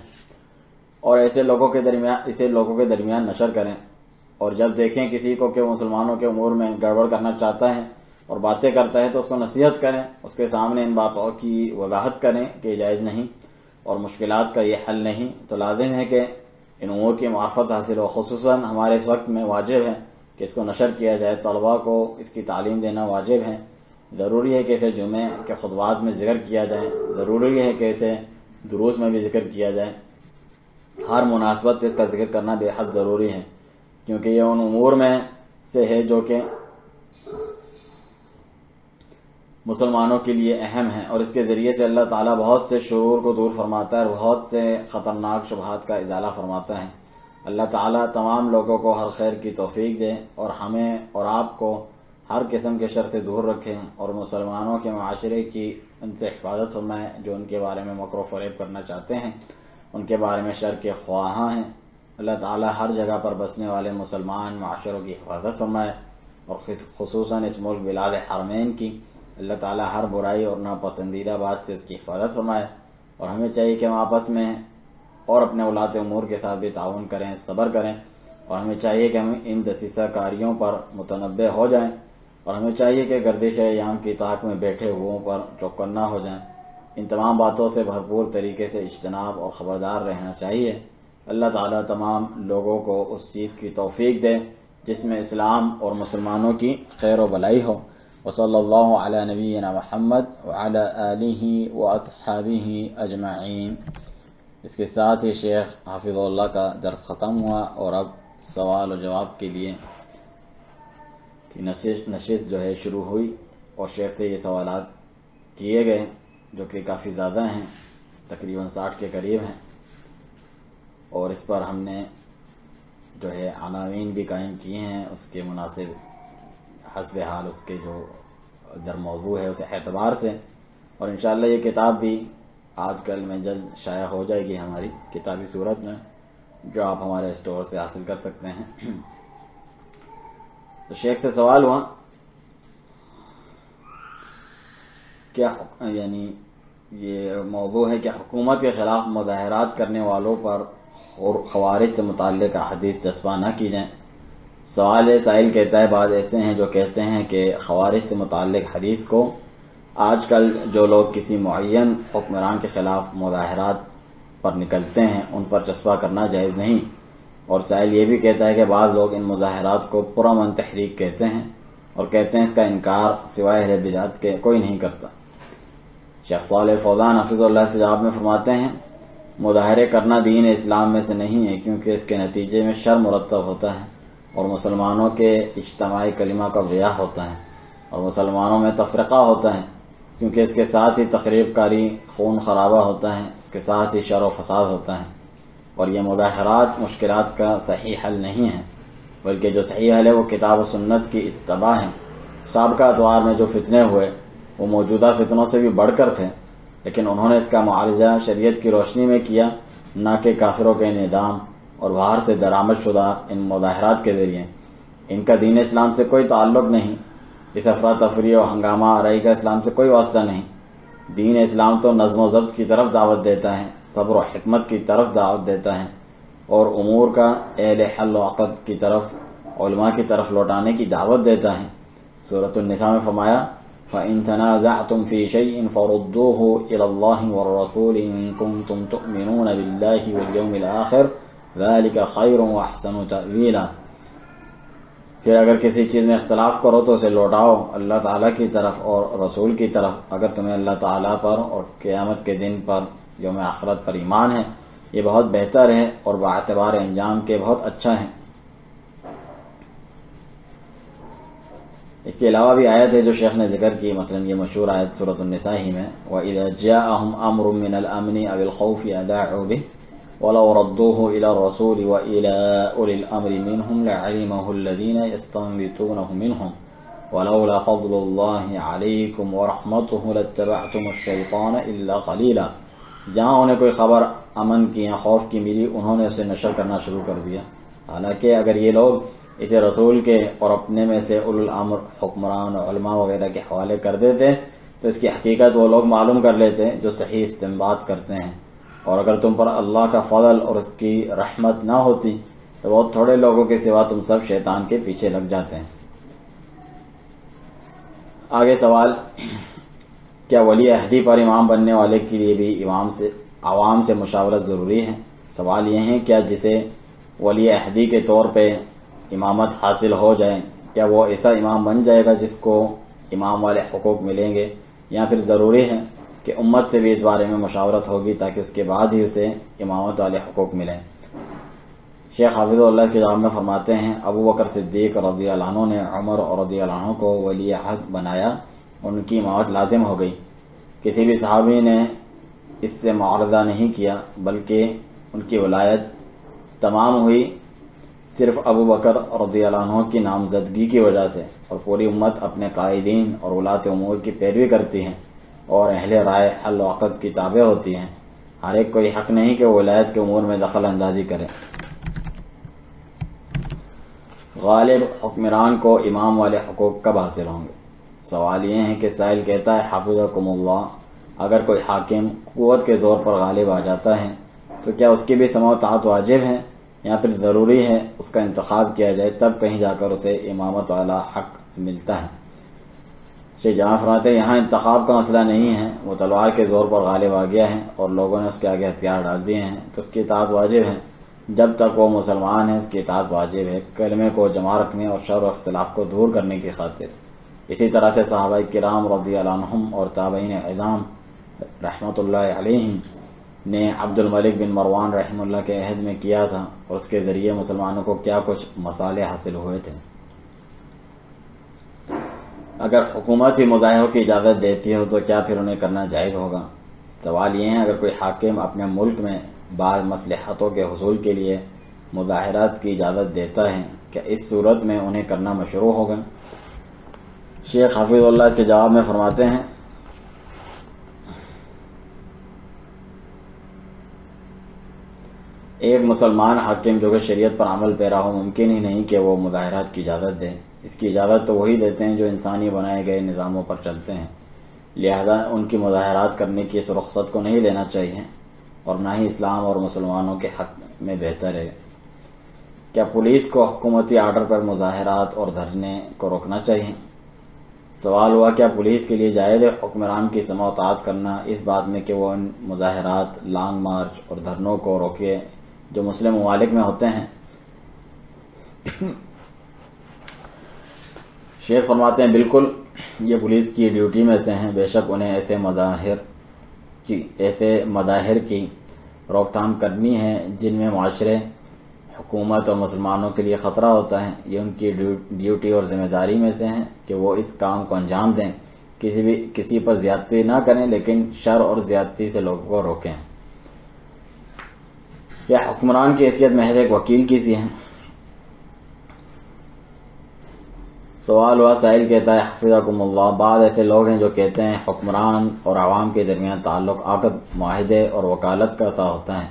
اور اسے لوگوں کے درمیان نشر کریں، اور جب دیکھیں کسی کو کہ وہ مسلمانوں کے امور میں گڑبڑ کرنا چاہتا ہے اور باتیں کرتا ہے تو اس کو نصیحت کریں، اس کے سامنے ان باتوں کی وضاحت کریں کہ جائز نہیں اور مشکلات کا یہ حل نہیں. تو لازم ہے کہ ان امور کی معرفت حاصل ہو. خصوصاً ہمارے اس وقت میں واجب ہے کہ اس کو نشر کیا جائے، طلباء کو اس کی تعلیم دینا واجب ہے. ضروری ہے کہ اسے جمعے کے خطبات میں ذکر کیا جائے، ضروری ہے کہ اسے دروس میں بھی ذکر کیا جائے. ہر مناسبت پہ اس کا ذکر کرنا بے حد ضروری ہے، کیونکہ یہ ان امور میں سے ہے جو کہ مسلمانوں کے لیے اہم ہے، اور اس کے ذریعے سے اللہ تعالیٰ بہت سے شرور کو دور فرماتا ہے اور بہت سے خطرناک شبہات کا ازالہ فرماتا ہے. اللہ تعالیٰ تمام لوگوں کو ہر خیر کی توفیق دے اور ہمیں اور آپ کو ہر قسم کے شر سے دور رکھے اور مسلمانوں کے معاشرے کی ان سے حفاظت فرمائے جو ان کے بارے میں مکر و فریب کرنا چاہتے ہیں، ان کے بارے میں شر کے خواہاں ہیں. اللہ تعالیٰ ہر جگہ پر بسنے والے مسلمان معاشروں کی حفاظت فرمائے، اور خصوصاً اس ملک بلاد حرمین کی اللہ تعالیٰ ہر برائی اور ناپسندیدہ بات سے اس کی حفاظت فرمائے. اور ہمیں چاہیے کہ ہم آپس میں اور اپنے ولاۃ امور کے ساتھ بھی تعاون کریں، صبر کریں، اور ہمیں چاہیے کہ ہم ان دسیسہ کاریوں پر متنبع ہو جائیں، اور ہمیں چاہیے کہ گردش ایام کی طاق میں بیٹھے ہوئوں پر چوکنا ہو جائیں. ان تمام باتوں سے بھرپور طریقے سے اجتناب اور خبردار رہنا چاہیے. اللہ تعالیٰ تمام لوگوں کو اس چیز کی توفیق دے جس میں اسلام اور مسلمانوں کی خیر و بلائی ہو. وصلی اللہ علی نبینا محمد وعلی آلہ واصحابہ اجمعین. اس کے ساتھ ہی شیخ حافظ اللہ کا درس ختم ہوا، اور اب سوال و جواب کے لیے کی نشست جو ہے شروع ہوئی، اور شیخ سے یہ سوالات کیے گئے جو کہ کافی زیادہ ہیں، تقریباً 60 کے قریب ہیں، اور اس پر ہم نے جو ہے عناوین بھی قائم کیے ہیں اس کے مناسب حسب حال اس کے جو در موضوع ہے اس اعتبار سے. اور انشاءاللہ یہ کتاب بھی آج کل میں جلد شائع ہو جائے گی ہماری کتابی صورت میں، جو آپ ہمارے اسٹور سے حاصل کر سکتے ہیں. تو شیخ سے سوال ہوا کیا یعنی یہ موضوع ہے کہ حکومت کے خلاف مظاہرات کرنے والوں پر خوارج سے متعلق احادیث چسپاں نہ کی جائیں. سوال سائل کہتا ہے بعض ایسے ہیں جو کہتے ہیں کہ خوارج سے متعلق حدیث کو آج کل جو لوگ کسی معین حکمران کے خلاف مظاہرات پر نکلتے ہیں ان پر چسپاں کرنا جائز نہیں، اور سائل یہ بھی کہتا ہے کہ بعض لوگ ان مظاہرات کو پرامن تحریک کہتے ہیں اور کہتے ہیں اس کا انکار سوائے اہل بدعت کے کوئی نہیں کرتا۔ شیخ صالح فوزان حفظ اللہ سے جواب میں فرماتے ہیں مظاہرے کرنا دین اسلام میں سے نہیں ہے، کیونکہ اس کے نتیجے میں شر مرتب ہوتا ہے اور مسلمانوں کے اجتماعی کلمہ کا ضیاع ہوتا ہے اور مسلمانوں میں تفرقہ ہوتا ہے، کیونکہ اس کے ساتھ ہی تخریب کاری، خون خرابہ ہوتا ہے، اس کے ساتھ ہی شر و فساد ہوتا ہے، اور یہ مظاہرات مشکلات کا صحیح حل نہیں ہے، بلکہ جو صحیح حل ہے وہ کتاب و سنت کی اتباع ہے۔ سابقہ ادوار میں جو فتنے ہوئے وہ موجودہ فتنوں سے بھی بڑھ کر تھے، لیکن انہوں نے اس کا معالجہ شریعت کی روشنی میں کیا، نہ کہ کافروں کے انعدام اور باہر سے درآمد شدہ ان مظاہرات کے ذریعے۔ ان کا دین اسلام سے کوئی تعلق نہیں، اس افراتفری و ہنگامہ آرائی کا اسلام سے کوئی واسطہ نہیں۔ دین اسلام تو نظم و ضبط کی طرف دعوت دیتا ہے، صبر و حکمت کی طرف دعوت دیتا ہے، اور امور کا اہل حل و عقد کی طرف، علماء کی طرف لوٹانے کی دعوت دیتا ہے۔ سورۃ النساء میں فرمایا فَإِن تَنَازَعْتُمْ فِي شَيْءٍ فَرُدُّوهُ إِلَى اللَّهِ وَالرَّسُولِ إِن كُنتُمْ تُؤْمِنُونَ بِاللَّهِ وَالْيَوْمِ الْآخِرِ ذَلِكَ خَيْرٌ وَأَحْسَنُ تَأْوِيلًا۔ پھر اگر کسی چیز میں اختلاف کرو تو اسے لوٹاؤ اللہ تعالیٰ کی طرف اور رسول کی طرف، اگر تمہیں اللہ تعالیٰ پر اور قیامت کے دن پر، یوم آخرت پر ایمان ہے، یہ بہت بہتر ہے اور باعتبار انجام کے بہت اچھا ہے۔ اس کے علاوہ بھی آیت ہے جو شیخ نے ذکر کی، مثلا یہ مشہور آیت سورۃ النساء ہی میں وَإِذَا جَاءَهُمْ أَمْرٌ مِّنَ الْأَمْنِ أَوِ الْخَوْفِ أَذَاعُوا بِهِ وَلَوْ رَدُّوهُ إِلَى الرَّسُولِ وَإِلَى أُولِي الْأَمْرِ مِنْهُمْ لَعَلِمَهُ الَّذِينَ يَسْتَنبِطُونَهُ مِنْهُمْ وَلَوْلَا فَضْلُ اللَّهِ عَلَيْكُمْ وَرَحْمَتُهُ لَاتَّبَعْتُمُ الشَّيْطَانَ إِلَّا قَلِيلًا۔ جہاں انہیں کوئی خبر امن کی یا خوف کی ملی انہوں نے اسے نشر کرنا شروع کر دیا، حالانکہ اگر یہ لوگ اسے رسول کے اور اپنے میں سے اولو الامر حکمران علماء وغیرہ کے حوالے کر دیتے تو اس کی حقیقت وہ لوگ معلوم کر لیتے جو صحیح استنباط کرتے ہیں، اور اگر تم پر اللہ کا فضل اور اس کی رحمت نہ ہوتی تو بہت تھوڑے لوگوں کے سوا تم سب شیطان کے پیچھے لگ جاتے ہیں۔ آگے سوال، کیا ولی عہدی پر امام بننے والے کے لیے بھی عوام سے مشاورت ضروری ہے؟ سوال یہ ہے کیا جسے ولی عہدی کے طور پہ امامت حاصل ہو جائے کیا وہ ایسا امام بن جائے گا جس کو امام والے حقوق ملیں گے، یا پھر ضروری ہے کہ امت سے بھی اس بارے میں مشاورت ہوگی تاکہ اس کے بعد ہی اسے امامت والے حقوق ملیں؟ شیخ حافظ اللہ کے جواب میں فرماتے ہیں ابو بکر صدیق رضی اللہ عنہ نے عمر رضی اللہ عنہ کو ولی عہد بنایا، ان کی امامت لازم ہو گئی، کسی بھی صحابی نے اس سے معارضہ نہیں کیا، بلکہ ان کی ولایت تمام ہوئی صرف ابو بکر رضی اللہ عنہ کی نامزدگی کی وجہ سے، اور پوری امت اپنے قائدین اور ولاۃ امور کی پیروی کرتی ہے اور اہل رائے حل و عقد کی تابع ہوتی ہیں۔ ہر ایک کوئی حق نہیں کہ وہ ولایت کے امور میں دخل اندازی کرے۔ غالب حکمران کو امام والے حقوق کب حاصل ہوں گے؟ سوال یہ ہے کہ سائل کہتا ہے حفظکم اللہ، اگر کوئی حاکم قوت کے زور پر غالب آ جاتا ہے تو کیا اس کی بھی سماع و طاعت واجب ہے یا پھر ضروری ہے اس کا انتخاب کیا جائے تب کہیں جا کر اسے امامت والا حق ملتا ہے؟ شیخ جہاں فرماتے ہیں یہاں انتخاب کا مسئلہ نہیں ہے، وہ تلوار کے زور پر غالب آ گیا ہے اور لوگوں نے اس کے آگے ہتھیار ڈال دیے ہیں تو اس کی اطاعت واجب ہے، جب تک وہ مسلمان ہے اس کی اطاعت واجب ہے، کلمے کو جمع رکھنے اور شر و اختلاف کو دور کرنے کی خاطر۔ اسی طرح سے صحابہ کرام رضی اللہ عنہم اور تابعین اعظام رحمۃ اللہ علیہم نے عبد الملک بن مروان رحمہ اللہ کے عہد میں کیا تھا، اور اس کے ذریعے مسلمانوں کو کیا کچھ مصالح حاصل ہوئے تھے۔ اگر حکومت ہی مظاہروں کی اجازت دیتی ہو تو کیا پھر انہیں کرنا جائز ہوگا؟ سوال یہ ہے اگر کوئی حاکم اپنے ملک میں بعض مصلحتوں کے حصول کے لیے مظاہرات کی اجازت دیتا ہے کیا اس صورت میں انہیں کرنا مشروع ہوگا؟ شیخ حافظ اللہ کے جواب میں فرماتے ہیں ایک مسلمان حاکم جو کہ شریعت پر عمل پیرا ہو ممکن ہی نہیں کہ وہ مظاہرات کی اجازت دے، اس کی اجازت تو وہی دیتے ہیں جو انسانی بنائے گئے نظاموں پر چلتے ہیں، لہذا ان کی مظاہرات کرنے کی اس رخصت کو نہیں لینا چاہیے اور نہ ہی اسلام اور مسلمانوں کے حق میں بہتر ہے۔ کیا پولیس کو حکومتی آرڈر پر مظاہرات اور دھرنے کو روکنا چاہیے؟ سوال ہوا کیا پولیس کے لیے جائز ہے حکمران کی سماع و اطاعت کرنا اس بات میں کہ وہ ان مظاہرات، لانگ مارچ اور دھرنوں کو روکے جو مسلم ممالک میں ہوتے ہیں؟ شیخ فرماتے ہیں بالکل، یہ پولیس کی ڈیوٹی میں سے ہیں۔ بے شک انہیں ایسے مظاہر کی روک تھام کرنی ہے جن میں معاشرے، حکومت اور مسلمانوں کے لیے خطرہ ہوتا ہے۔ یہ ان کی ڈیوٹی اور ذمہ داری میں سے ہیں کہ وہ اس کام کو انجام دیں، کسی پر زیادتی نہ کریں لیکن شر اور زیادتی سے لوگوں کو روکیں۔ یا حکمران کی حیثیت محض ایک وکیل کی سی ہے؟ سوال ہوا، سائل کہتا ہے حفظکم اللہ، بعض ایسے لوگ ہیں جو کہتے ہیں حکمران اور عوام کے درمیان تعلق عقد، معاہدے اور وکالت کا سا ہوتا ہے،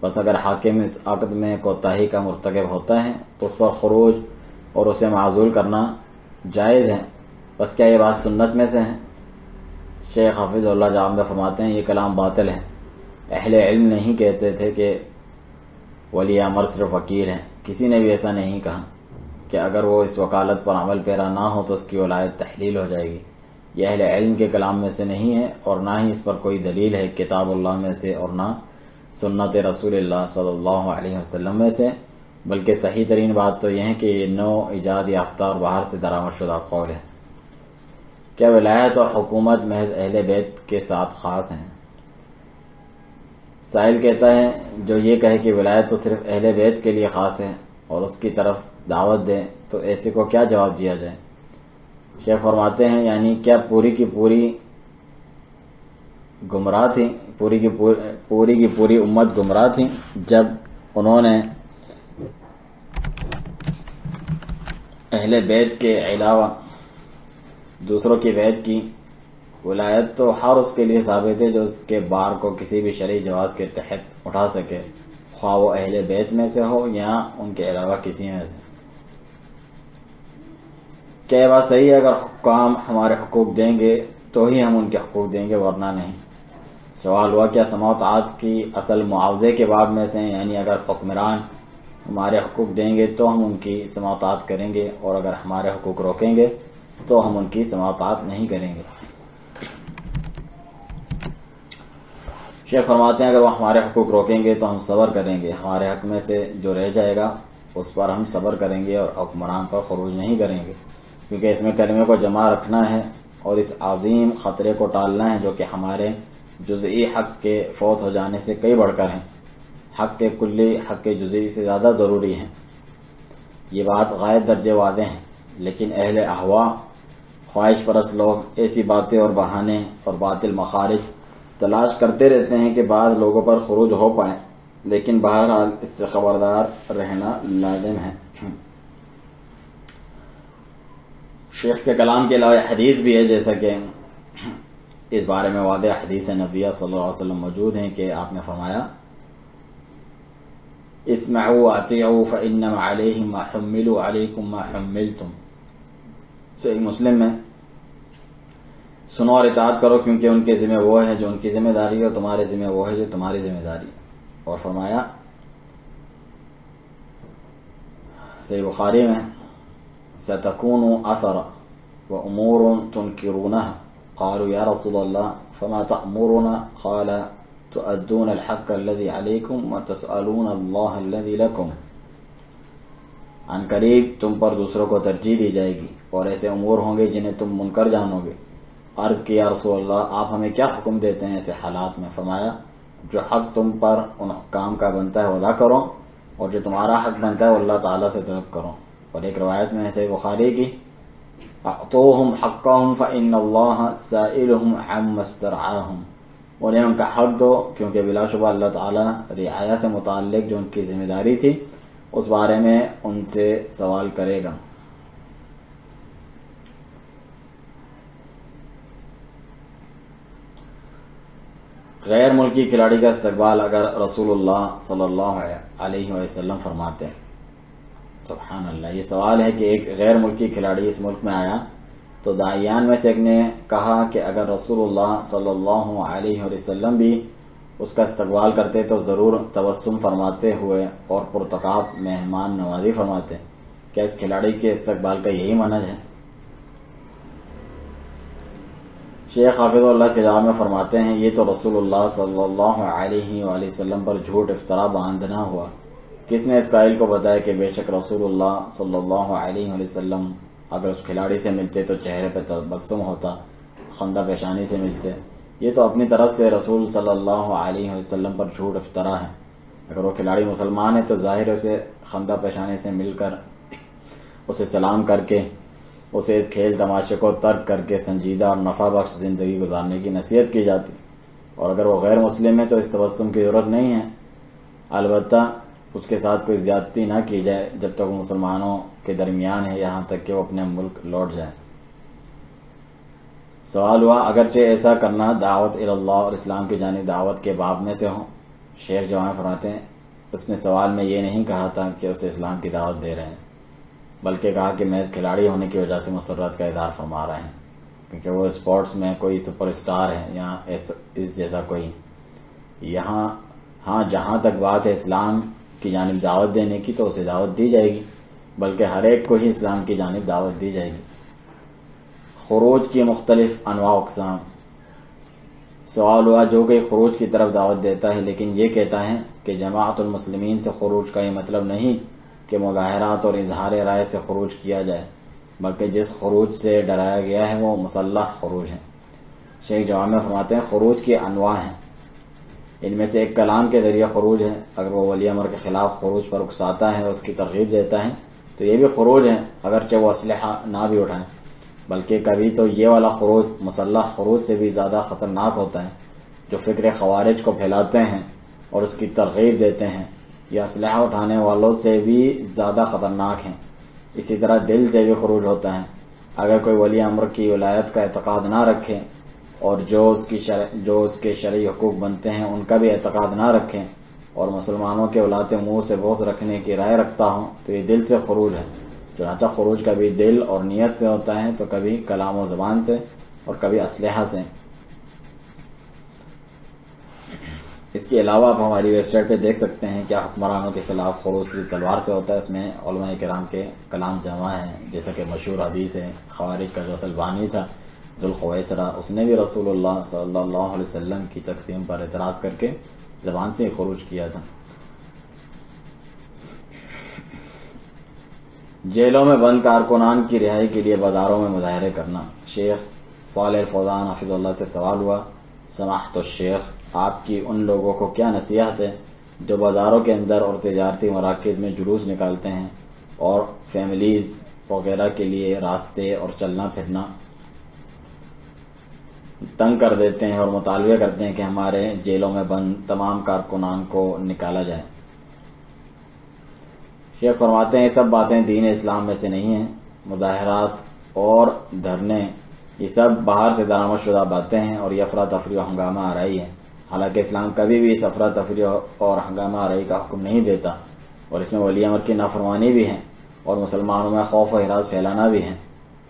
بس اگر حاکم اس عقد میں کوتاہی کا مرتکب ہوتا ہے تو اس پر خروج اور اسے معزول کرنا جائز ہے، بس کیا یہ بات سنت میں سے ہے؟ شیخ حفظ اللہ جامع فرماتے ہیں یہ کلام باطل ہے۔ اہل علم نہیں کہتے تھے کہ ولی امر صرف وکیل ہے، کسی نے بھی ایسا نہیں کہا کہ اگر وہ اس وکالت پر عمل پیرا نہ ہو تو اس کی ولایت تحلیل ہو جائے گی۔ یہ اہل علم کے کلام میں سے نہیں ہے اور نہ ہی اس پر کوئی دلیل ہے کتاب اللہ میں سے اور نہ سنت رسول اللہ صلی اللہ علیہ وسلم میں سے، بلکہ صحیح ترین بات تو یہ ہے کہ یہ نو ایجاد یافتہ اور باہر سے درآمد شدہ قول ہے۔ کیا ولایت اور حکومت محض اہل بیت کے ساتھ خاص ہیں؟ سائل کہتا ہے جو یہ کہے کہ ولایت تو صرف اہل بیت کے لیے خاص ہے اور اس کی طرف دعوت دے تو ایسے کو کیا جواب دیا جائے؟ شیخ فرماتے ہیں یعنی کیا پوری کی پوری گمراہ تھی، پوری کی پوری امت گمراہ تھی جب انہوں نے اہل بیت کے علاوہ دوسروں کی بیعت کی؟ ولایت تو ہر اس کے لیے ثابت ہے جو اس کے بار کو کسی بھی شرعی جواز کے تحت اٹھا سکے، خواہ وہ اہل بیت میں سے ہو یا ان کے علاوہ کسی میں سے۔ کیا یہ بات صحیح ہے اگر حکام ہمارے حقوق دیں گے تو ہی ہم ان کے حقوق دیں گے ورنہ نہیں؟ سوال ہوا کیا سماع و اطاعت کی اصل معاوضے کے باب میں سے ہیں، یعنی اگر حکمران ہمارے حقوق دیں گے تو ہم ان کی سماع و اطاعت کریں گے اور اگر ہمارے حقوق روکیں گے تو ہم ان کی سماع و اطاعت نہیں کریں گے؟ شیخ فرماتے ہیں اگر وہ ہمارے حقوق روکیں گے تو ہم صبر کریں گے، ہمارے حق میں سے جو رہ جائے گا اس پر ہم صبر کریں گے اور حکمران پر خروج نہیں کریں گے، کیونکہ اس میں کلمے کو جمع رکھنا ہے اور اس عظیم خطرے کو ٹالنا ہے جو کہ ہمارے جزئی حق کے فوت ہو جانے سے کئی بڑھ کر ہیں، حق کے کلی حق کے جزئی سے زیادہ ضروری ہیں۔ یہ بات غائب درجے واضح ہیں، لیکن اہل احوا، خواہش پرست لوگ ایسی باتیں اور بہانے اور باطل مخارج تلاش کرتے رہتے ہیں کہ بعض لوگوں پر خروج ہو پائے، لیکن بہرحال اس سے خبردار رہنا لازم ہے۔ شیخ کے کلام کے علاوہ حدیث بھی ہے، جیسا کہ اس بارے میں واضح حدیث نبیہ صلی اللہ علیہ وسلم موجود ہیں کہ آپ نے فرمایا اسمعوا واطیعوا فانما علیہم ما حملوا علیکم ما حملتم، صحیح مسلم میں سنو اور اطاعت کرو کیونکہ ان کے ذمہ وہ ہے جو ان کی ذمہ داری ہے اور تمہارے ذمہ وہ ہے جو تمہاری ذمہ داری ہے۔ اور فرمایا صحیح بخاری میں ستکون اثر وامور تنکرونها قالوا یا رسول اللہ فما تأمرنا قال تؤدون الحق الذي عليكم وتسألون الله الذي لكم، عن قریب تم پر دوسروں کو ترجیح دی جائے گی اور ایسے امور ہوں گے جنہیں تم منکر جانو گے۔ عرض کی یا رسول اللہ آپ ہمیں کیا حکم دیتے ہیں ایسے حالات میں؟ فرمایا جو حق تم پر ان حکام کا بنتا ہے وہ ادا کرو اور جو تمہارا حق بنتا ہے وہ اللہ تعالیٰ سے طلب کرو۔ اور ایک روایت میں ایسے بخاری کی اعطوہم حقہم فإن اللہ سائلہم عما استرعاہم، انہیں ان کا حق دو کیونکہ بلا شبہ اللہ تعالیٰ رعایا سے متعلق جو ان کی ذمہ داری تھی اس بارے میں ان سے سوال کرے گا۔ غیر ملکی کھلاڑی کا استقبال اگر رسول اللہ صلی اللہ علیہ وسلم فرماتے ہیں، سبحان اللہ، یہ سوال ہے کہ ایک غیر ملکی کھلاڑی اس ملک میں آیا تو داعیان میں سے ایک نے کہا کہ اگر رسول اللہ صلی اللہ علیہ وسلم بھی اس کا استقبال کرتے تو ضرور تبسم فرماتے ہوئے اور پرتقاب مہمان نوازی فرماتے. کیا اس کھلاڑی کے استقبال کا یہی منہج ہے؟ شیخ حافظ اللہ کے جواب میں فرماتے ہیں یہ تو رسول اللہ صلی اللہ علیہ وآلہ وسلم پر جھوٹ افطرا باندھنا ہوا. کس نے اس قائل کو بتایا کہ بے شک رسول اللہ صلی اللہ علیہ وآلہ وسلم اگر اس کھلاڑی سے ملتے تو چہرے پہ تبسم ہوتا، خندہ پیشانی سے ملتے؟ یہ تو اپنی طرف سے رسول صلی اللہ علیہ وسلم پر جھوٹ افطرا ہے. اگر وہ کھلاڑی مسلمان ہے تو ظاہر اسے خندہ پیشانی سے مل کر اسے سلام کر کے اسے اس کھیل تماشے کو ترک کر کے سنجیدہ اور نفع بخش زندگی گزارنے کی نصیحت کی جاتی. اور اگر وہ غیر مسلم ہے تو اس تبسم کی ضرورت نہیں ہے، البتہ اس کے ساتھ کوئی زیادتی نہ کی جائے جب تک وہ مسلمانوں کے درمیان ہے، یہاں تک کہ وہ اپنے ملک لوٹ جائے. سوال ہوا اگرچہ ایسا کرنا دعوت اللہ اور اسلام کی جانب دعوت کے باب میں سے ہو. شیخ جواب فرماتے ہیں اس نے سوال میں یہ نہیں کہا تھا کہ اسے اسلام کی دعوت دے رہے ہیں، بلکہ کہا کہ محض کھلاڑی ہونے کی وجہ سے مسرت کا اظہار فرما رہے ہیں، کیونکہ وہ اسپورٹس میں کوئی سپر اسٹار ہے یا اس جیسا کوئی. یہاں ہاں جہاں تک بات ہے اسلام کی جانب دعوت دینے کی تو اسے دعوت دی جائے گی، بلکہ ہر ایک کو ہی اسلام کی جانب دعوت دی جائے گی. خروج کی مختلف انواع و اقسام. سوال ہوا جو کہ خروج کی طرف دعوت دیتا ہے لیکن یہ کہتا ہے کہ جماعت المسلمین سے خروج کا یہ مطلب نہیں کہ مظاہرات اور اظہار رائے سے خروج کیا جائے، بلکہ جس خروج سے ڈرایا گیا ہے وہ مسلح خروج ہے. شیخ جواب میں فرماتے ہیں خروج کی انواع ہیں. ان میں سے ایک کلام کے ذریعے خروج ہے. اگر وہ ولی امر کے خلاف خروج پر اکساتا ہے اور اس کی ترغیب دیتا ہے تو یہ بھی خروج ہے، اگرچہ وہ اسلحہ نہ بھی اٹھائیں. بلکہ کبھی تو یہ والا خروج مسلح خروج سے بھی زیادہ خطرناک ہوتا ہے، جو فکر خوارج کو پھیلاتے ہیں اور اس کی ترغیب دیتے ہیں. یہ اسلحہ اٹھانے والوں سے بھی زیادہ خطرناک ہیں. اسی طرح دل سے بھی خروج ہوتا ہے. اگر کوئی ولی امر کی ولایت کا اعتقاد نہ رکھے اور جو اس کے شرعی حقوق بنتے ہیں ان کا بھی اعتقاد نہ رکھیں اور مسلمانوں کے اولاد منہ سے بغض رکھنے کی رائے رکھتا ہوں تو یہ دل سے خروج ہے. چنانچہ خروج کبھی دل اور نیت سے ہوتا ہے تو کبھی کلام و زبان سے اور کبھی اسلحہ سے. اس کے علاوہ آپ ہماری ویب سائٹ پہ دیکھ سکتے ہیں کیا حکمرانوں کے خلاف خروج صرف تلوار سے ہوتا ہے. اس میں علماء کرام کے کلام جمع ہیں، جیسا کہ مشہور حدیث ہے خوارج کا جو اصل بانی تھا ذوالخویسرہ، اس نے بھی رسول اللہ صلی اللہ علیہ وسلم کی تقسیم پر اعتراض کر کے زبان سے ہی خروج کیا تھا. جیلوں میں بند کارکنان کی رہائی کے لیے بازاروں میں مظاہرے کرنا. شیخ صالح الفوزان حفظ اللہ سے سوال ہوا سماحت الشیخ آپ کی ان لوگوں کو کیا نصیحت ہے جو بازاروں کے اندر اور تجارتی مراکز میں جلوس نکالتے ہیں اور فیملیز وغیرہ کے لیے راستے اور چلنا پھرنا تنگ کر دیتے ہیں اور مطالبہ کرتے ہیں کہ ہمارے جیلوں میں بند تمام کارکنان کو نکالا جائے. شیخ فرماتے ہیں یہ سب باتیں دین اسلام میں سے نہیں ہیں. مظاہرات اور دھرنے یہ سب باہر سے درآمد شدہ باتیں ہیں اور یہ افراتفری و ہنگامہ آرائی ہے. حالانکہ اسلام کبھی بھی اس افراتفری اور ہنگامہ آرائی کا حکم نہیں دیتا اور اس میں ولی امر کی نافرمانی بھی ہے اور مسلمانوں میں خوف و ہراس پھیلانا بھی ہے.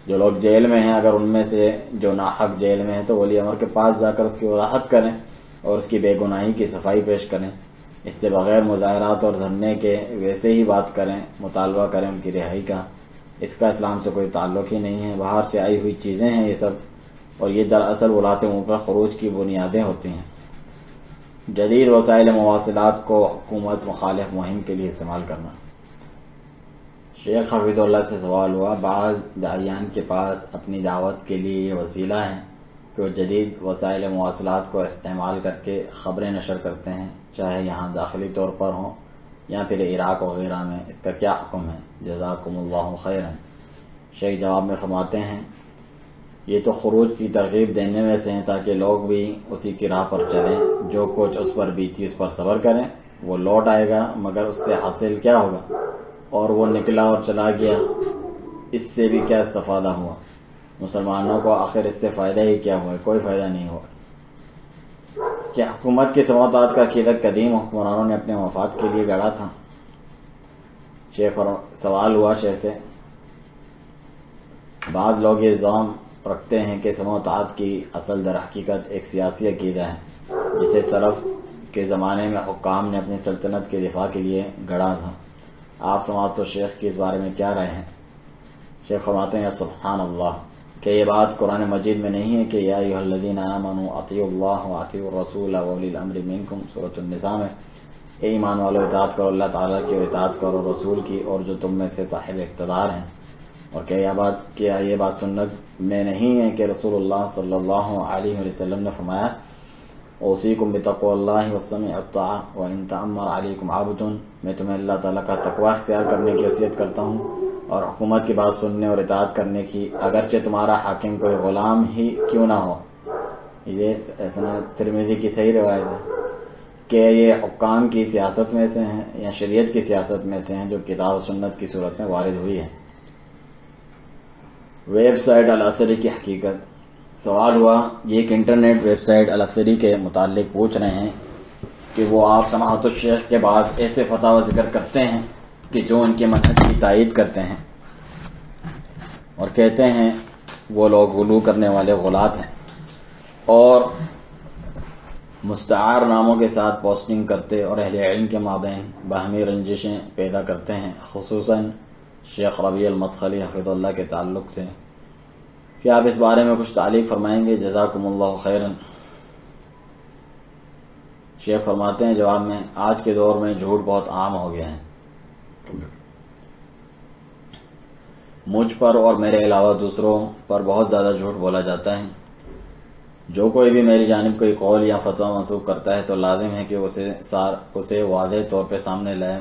جو لوگ جیل میں ہیں اگر ان میں سے جو ناحق جیل میں ہیں تو ولی امر کے پاس جا کر اس کی وضاحت کریں اور اس کی بے گناہی کی صفائی پیش کریں. اس سے بغیر مظاہرات اور دھرنے کے ویسے ہی بات کریں، مطالبہ کریں ان کی رہائی کا. اس کا اسلام سے کوئی تعلق ہی نہیں ہے، باہر سے آئی ہوئی چیزیں ہیں یہ سب، اور یہ دراصل ولاۃ منہ پر خروج کی بنیادیں ہوتی ہیں. جدید وسائل مواصلات کو حکومت مخالف مہم کے لیے استعمال کرنا. شیخ حفیظ اللہ سے سوال ہوا بعض داعیان کے پاس اپنی دعوت کے لیے یہ وسیلہ ہے کہ وہ جدید وسائل مواصلات کو استعمال کر کے خبریں نشر کرتے ہیں، چاہے یہاں داخلی طور پر ہوں یا پھر عراق وغیرہ میں. اس کا کیا حکم ہے؟ جزاکم اللہ خیرا. شیخ جواب میں فرماتے ہیں یہ تو خروج کی ترغیب دینے میں سے ہیں تاکہ لوگ بھی اسی کی راہ پر چلیں. جو کچھ اس پر بیتی اس پر صبر کریں. وہ لوٹ آئے گا مگر اس سے حاصل کیا ہوگا؟ اور وہ نکلا اور چلا گیا، اس سے بھی کیا استفادہ ہوا؟ مسلمانوں کو آخر اس سے فائدہ ہی کیا ہوا؟ کوئی فائدہ نہیں ہوا. کیا حکومت کی سماعتات کا عقیدہ قدیم حکمرانوں نے اپنے مفاد کے لیے گڑھا تھا؟ شیخ سوال ہوا شیخ سے بعض لوگ یہ الزام رکھتے ہیں کہ سماعتات کی اصل در حقیقت ایک سیاسی عقیدہ ہے جسے سلف کے زمانے میں حکام نے اپنی سلطنت کے دفاع کے لیے گڑا تھا. آپ سماعت و شیخ کی اس بارے میں کیا رائے ہیں؟ شیخ فرماتے ہیں سبحان اللہ کہ یہ بات قرآن مجید میں نہیں ہے کہ یا ایھا الذین آمنوا اطیعوا اللہ واطیعوا الرسول واولی الامر منکم، سورۃ النساء میں، اے ایمان والو اطاعت کرو اللہ تعالیٰ کی اور اطاعت کرو رسول کی اور جو تم میں سے صاحب اقتدار ہیں. اور کیا یہ بات سنت میں نہیں ہے کہ رسول اللہ صلی اللہ علیہ وسلم نے فرمایا اوصیکم بتقوی اللہ والسمع والطاعہ وان تأمر علیکم عبد، میں تمہیں اللہ تعالیٰ کا تقوی اختیار کرنے کی وصیت کرتا ہوں اور حکومت کی بات سننے اور اطاعت کرنے کی، اگرچہ تمہارا حاکم کوئی غلام ہی کیوں نہ ہو. یہ سنن ترمذی کی صحیح روایت ہے کہ یہ حکام کی سیاست میں سے ہیں یا شریعت کی سیاست میں سے ہیں جو کتاب و سنت کی صورت میں وارد ہوئی ہے. ویب سائٹ الاثری کی حقیقت. سوال ہوا یہ ایک انٹرنیٹ ویب سائٹ الاثری کے متعلق پوچھ رہے ہیں کہ وہ آپ سماحت الشیخ کے بعد ایسے فتاوی ذکر کرتے ہیں کہ جو ان کے منہج کی تائید کرتے ہیں اور کہتے ہیں وہ لوگ غلو کرنے والے غلات ہیں اور مستعار ناموں کے ساتھ پوسٹنگ کرتے اور اہل علم کے مابین باہمی رنجشیں پیدا کرتے ہیں، خصوصاً شیخ ربیع المدخلی حفظ اللہ کے تعلق سے. کیا آپ اس بارے میں کچھ تعلیق فرمائیں گے؟ جزاکم اللہ خیرن. شیخ فرماتے ہیں جواب میں، آج کے دور میں جھوٹ بہت عام ہو گیا ہے. مجھ پر اور میرے علاوہ دوسروں پر بہت زیادہ جھوٹ بولا جاتا ہے. جو کوئی بھی میری جانب کوئی قول یا فتویٰ منسوخ کرتا ہے تو لازم ہے کہ اسے واضح طور پہ سامنے لائے،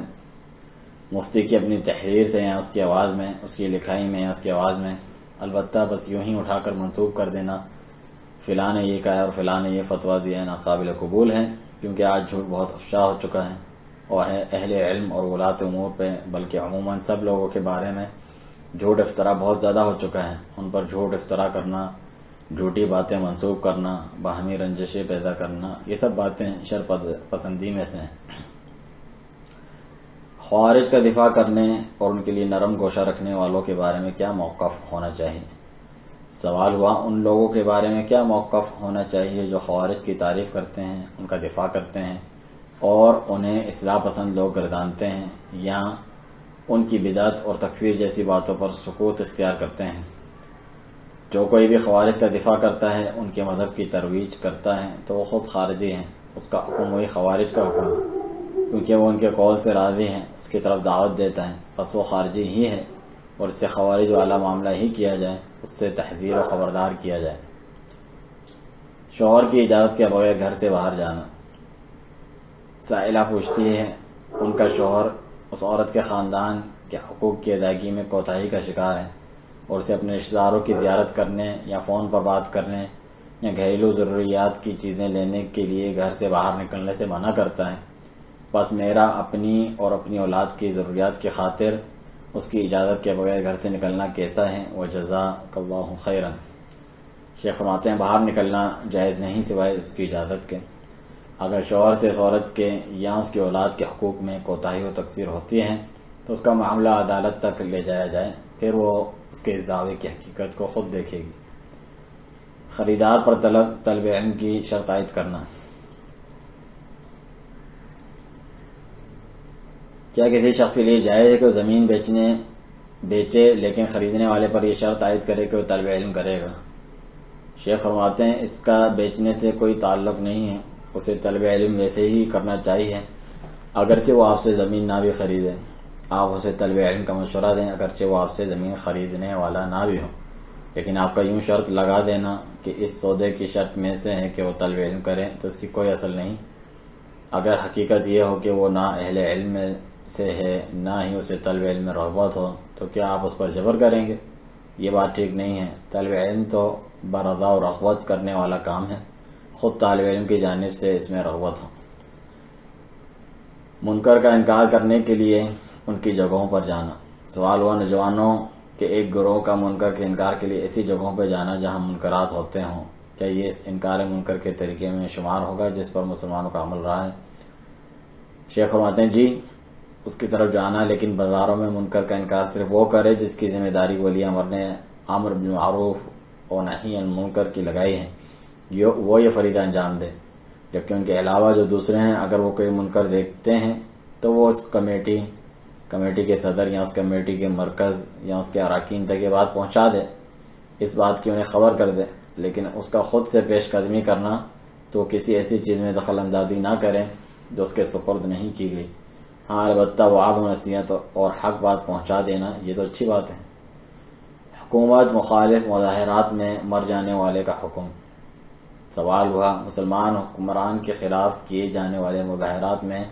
مفتی کی اپنی تحریر سے یا اس کی آواز میں، اس کی لکھائی میں یا اس کی آواز میں. البتہ بس یوں ہی اٹھا کر منسوخ کر دینا فلاں نے یہ کہا ہے اور فلاں نے یہ فتویٰ دیا ہے ناقابل قبول ہے، کیونکہ آج جھوٹ بہت افشا ہو چکا ہے اور اہل علم اور ولاۃ امور پہ بلکہ عموماً سب لوگوں کے بارے میں جھوٹ افطرا بہت زیادہ ہو چکا ہے. ان پر جھوٹ افطرا کرنا، جھوٹی باتیں منسوخ کرنا، باہمی رنجشیں پیدا کرنا، یہ سب باتیں شر پسندی میں سے ہیں. خوارج کا دفاع کرنے اور ان کے لیے نرم گوشہ رکھنے والوں کے بارے میں کیا موقف ہونا چاہیے؟ سوال ہوا ان لوگوں کے بارے میں کیا موقف ہونا چاہیے جو خوارج کی تعریف کرتے ہیں، ان کا دفاع کرتے ہیں اور انہیں اصلاح پسند لوگ گردانتے ہیں یا ان کی بدعت اور تکفیر جیسی باتوں پر سکوت اختیار کرتے ہیں. جو کوئی بھی خوارج کا دفاع کرتا ہے، ان کے مذہب کی ترویج کرتا ہے تو وہ خود خارجی ہیں، اس کا حکم وہی خوارج کا حکم ہے، کیونکہ وہ ان کے قول سے راضی ہیں، اس کی طرف دعوت دیتا ہے، بس وہ خارجی ہی ہے اور اس سے خوارج والا معاملہ ہی کیا جائے، اس سے تحذیر و خبردار کیا جائے. شوہر کی اجازت کے بغیر گھر سے باہر جانا. سائلہ پوچھتی ہے ان کا شوہر اس عورت کے خاندان کے حقوق کی ادائیگی میں کوتاہی کا شکار ہے اور اسے اپنے رشتہ داروں کی زیارت کرنے یا فون پر بات کرنے یا گھریلو ضروریات کی چیزیں لینے کے لیے گھر سے باہر نکلنے سے منع کرتا ہے. بس میرا اپنی اور اپنی اولاد کی ضروریات کی خاطر اس کی اجازت کے بغیر گھر سے نکلنا کیسا ہے؟ وجزاک اللہ خیرا. شیخ فرماتے ہیں باہر نکلنا جائز نہیں سوائے اس کی اجازت کے. اگر شوہر سے اس عورت کے یا اس کی اولاد کے حقوق میں کوتاہی و تقصیر ہوتی ہے تو اس کا معاملہ عدالت تک لے جایا جائے، پھر وہ اس کے اس دعوے کی حقیقت کو خود دیکھے گی. خریدار پر طلب علم کی شرط عائد کرنا. کیا کسی شخص کے لیے جائز ہے کہ وہ زمین بیچے لیکن خریدنے والے پر یہ شرط عائد کرے کہ وہ طلب علم کرے گا؟ شیخ فرماتے ہیں اس کا بیچنے سے کوئی تعلق نہیں ہے، اسے طلب علم ویسے ہی کرنا چاہیے اگرچہ وہ آپ سے زمین نہ بھی خریدے. آپ اسے طلب علم کا مشورہ دیں اگرچہ وہ آپ سے زمین خریدنے والا نہ بھی ہو، لیکن آپ کا یوں شرط لگا دینا کہ اس سودے کی شرط میں سے ہے کہ وہ طلب علم کرے تو اس کی کوئی اصل نہیں. اگر حقیقت یہ ہو کہ وہ نہ اہل علم سے ہے نہ ہی اسے طلب علم میں رغبت ہو تو کیا آپ اس پر جبر کریں گے؟ یہ بات ٹھیک نہیں ہے. طلب علم تو برضا و رغبت کرنے والا کام ہے، خود طالب علم کی جانب سے اس میں رغبت ہو. منکر کا انکار کرنے کے لیے ان کی جگہوں پر جانا. سوال ہوا نوجوانوں کے ایک گروہ کا منکر کے انکار کے لیے ایسی جگہوں پر جانا جہاں منکرات ہوتے ہوں، کیا یہ انکار منکر کے طریقے میں شمار ہوگا جس پر مسلمانوں کا عمل رہا ہے؟ شیخ فرماتے ہیں جی، اس کی طرف جانا، لیکن بازاروں میں منکر کا انکار صرف وہ کرے جس کی ذمہ داری ولی امر نے امر بالمعروف اور نہی عن المنکر کی لگائی ہے، وہ یہ فریضہ انجام دے. جبکہ ان کے علاوہ جو دوسرے ہیں اگر وہ کوئی منکر دیکھتے ہیں تو وہ اس کمیٹی کے صدر یا اس کمیٹی کے مرکز یا اس کے اراکین تک یہ بات پہنچا دے، اس بات کی انہیں خبر کر دے، لیکن اس کا خود سے پیش قدمی کرنا تو کسی ایسی چیز میں دخل اندازی نہ کریں جو اس کے سپرد نہیں کی گئی۔ ہاں البتہ وعظ و نصیحت اور حق بات پہنچا دینا یہ تو اچھی بات ہے۔ حکومت مخالف مظاہرات میں مر جانے والے کا حکم۔ سوال ہوا مسلمان حکمران کے خلاف کیے جانے والے مظاہرات میں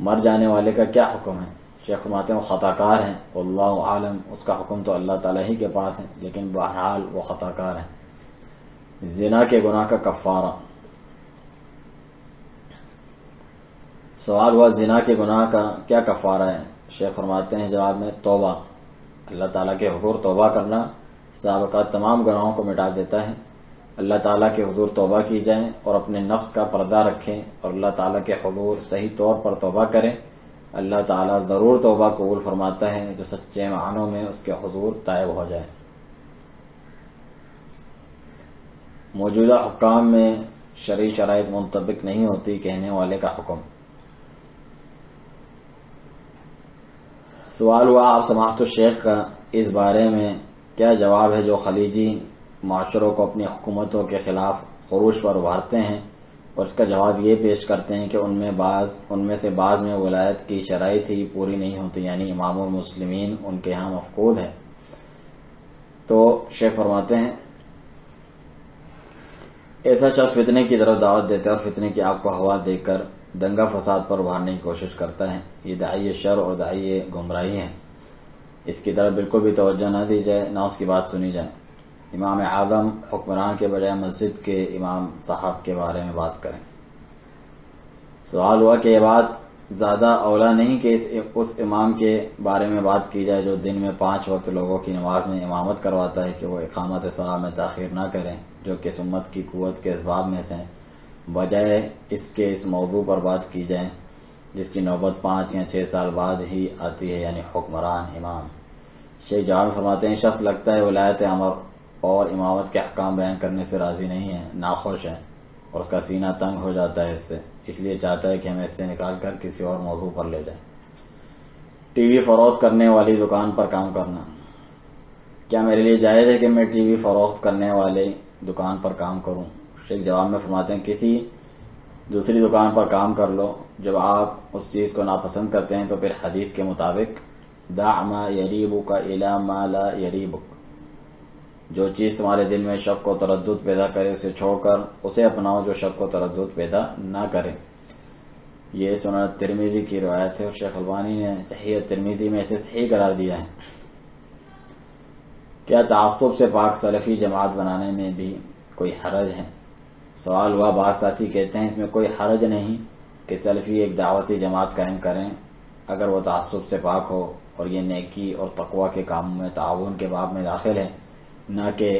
مر جانے والے کا کیا حکم ہے؟ شیخ فرماتے ہیں وہ خطا کار ہیں، واللہ عالم، اس کا حکم تو اللہ تعالیٰ ہی کے پاس ہے، لیکن بہرحال وہ خطا کار ہیں۔ زنا کے گناہ کا کفارہ۔ سوال ہوا زنا کے گناہ کا کیا کفارہ ہے؟ شیخ فرماتے ہیں جواب میں توبہ، اللہ تعالیٰ کے حضور توبہ کرنا سابقہ تمام گناہوں کو مٹا دیتا ہے۔ اللہ تعالیٰ کے حضور توبہ کی جائے اور اپنے نفس کا پردہ رکھیں اور اللہ تعالیٰ کے حضور صحیح طور پر توبہ کریں، اللہ تعالیٰ ضرور توبہ قبول فرماتا ہے جو سچے معنوں میں اس کے حضور تائب ہو جائے۔ موجودہ حکام میں شرعی شرائط منطبق نہیں ہوتی کہنے والے کا حکم۔ سوال ہوا آپ سماحت الشیخ کا اس بارے میں کیا جواب ہے جو خلیجی معاشروں کو اپنی حکومتوں کے خلاف خروش پر ابھارتے ہیں اور اس کا جواب یہ پیش کرتے ہیں کہ ان میں سے بعض میں ولایت کی شرائط ہی پوری نہیں ہوتی، یعنی امام المسلمین ان کے ہاں مفقود ہے۔ تو شیخ فرماتے ہیں ایسا شخص فتنے کی طرف دعوت دیتا ہے اور فتنے کی آگ کو ہوا دے کر دنگا فساد پر ابھارنے کی کوشش کرتا ہے، یہ داعی شر اور داعی گمراہی ہے، اس کی طرف بالکل بھی توجہ نہ دی جائے، نہ اس کی بات سنی جائے۔ امام اعظم حکمران کے بجائے مسجد کے امام صاحب کے بارے میں بات کریں۔ سوال ہوا کہ یہ بات زیادہ اولا نہیں کہ اس امام کے بارے میں بات کی جائے جو دن میں 5 وقت لوگوں کی نماز میں امامت کرواتا ہے کہ وہ اقامت صلاح میں تاخیر نہ کریں، جو کہ امت کی قوت کے اسباب میں سے بجائے اس کے اس موضوع پر بات کی جائے جس کی نوبت 5 یا 6 سال بعد ہی آتی ہے، یعنی حکمران امام۔ شیخ جواب فرماتے ہیں شخص لگتا ہے ولایت امر اور امامت کے احکام بیان کرنے سے راضی نہیں ہے، ناخوش ہے اور اس کا سینہ تنگ ہو جاتا ہے اس لیے چاہتا ہے کہ ہمیں اس سے نکال کر کسی اور موضوع پر لے جائیں۔ ٹی وی فروخت کرنے والی دکان پر کام کرنا، کیا میرے لیے جائز ہے کہ میں ٹی وی فروخت کرنے والے دکان پر کام کروں؟ شیخ جواب میں فرماتے ہیں کسی دوسری دکان پر کام کر لو، جب آپ اس چیز کو ناپسند کرتے ہیں تو پھر حدیث کے مطابق دع ما یریبک الی ما لا یریبک، جو چیز تمہارے دل میں شک و تردد پیدا کرے اسے چھوڑ کر اسے اپناؤ جو شک و تردد پیدا نہ کرے۔ یہ سنن ترمذی کی روایت ہے اور شیخ البانی نے صحیح ترمذی میں اسے صحیح قرار دیا ہے۔ کیا تعصب سے پاک سلفی جماعت بنانے میں بھی کوئی حرج ہے؟ سوال ہوا بعض ساتھی کہتے ہیں اس میں کوئی حرج نہیں کہ سلفی ایک دعوتی جماعت قائم کریں اگر وہ تعصب سے پاک ہو اور یہ نیکی اور تقوی کے کاموں میں تعاون کے باب میں داخل ہے، نہ کہ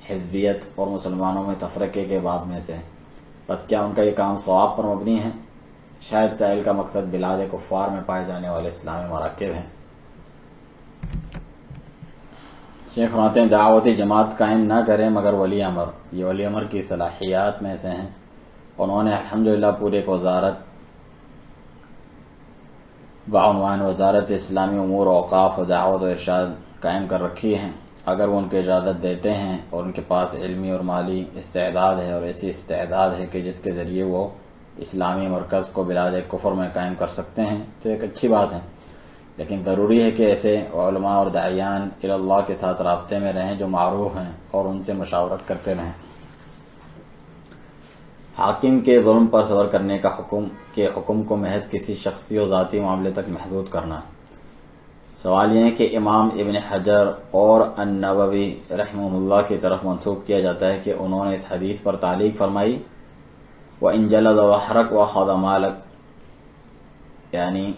حزبیت اور مسلمانوں میں تفرقے کے باب میں سے۔ بس کیا ان کا یہ کام ثواب پر مبنی ہے؟ شاید سائل کا مقصد بلاد کفار میں پائے جانے والے اسلامی مراکز ہیں۔ شیخ فرماتے ہیں دعوتی جماعت قائم نہ کریں مگر ولی امر، یہ ولی امر کی صلاحیات میں سے ہیں، انہوں نے الحمدللہ پورے ایک وزارت بعنوان وزارت اسلامی امور اوقاف و دعوت و ارشاد قائم کر رکھی ہیں۔ اگر وہ ان کو اجازت دیتے ہیں اور ان کے پاس علمی اور مالی استعداد ہے اور ایسی استعداد ہے کہ جس کے ذریعے وہ اسلامی مرکز کو بلاد کفر میں قائم کر سکتے ہیں تو ایک اچھی بات ہے، لیکن ضروری ہے کہ ایسے علماء اور داعیان اللہ کے ساتھ رابطے میں رہیں جو معروف ہیں اور ان سے مشاورت کرتے رہیں۔ حاکم کے ظلم پر صبر کرنے کا حکم کو محض کسی شخصی و ذاتی معاملے تک محدود کرنا۔ سوال یہ ہے کہ امام ابن حجر اور النووی رحمہ اللہ کی طرف منسوب کیا جاتا ہے کہ انہوں نے اس حدیث پر تعلیق فرمائی وَإِن جَلَدَ ظَهْرَكَ وَأَخَذَ مَالَكَ، یعنی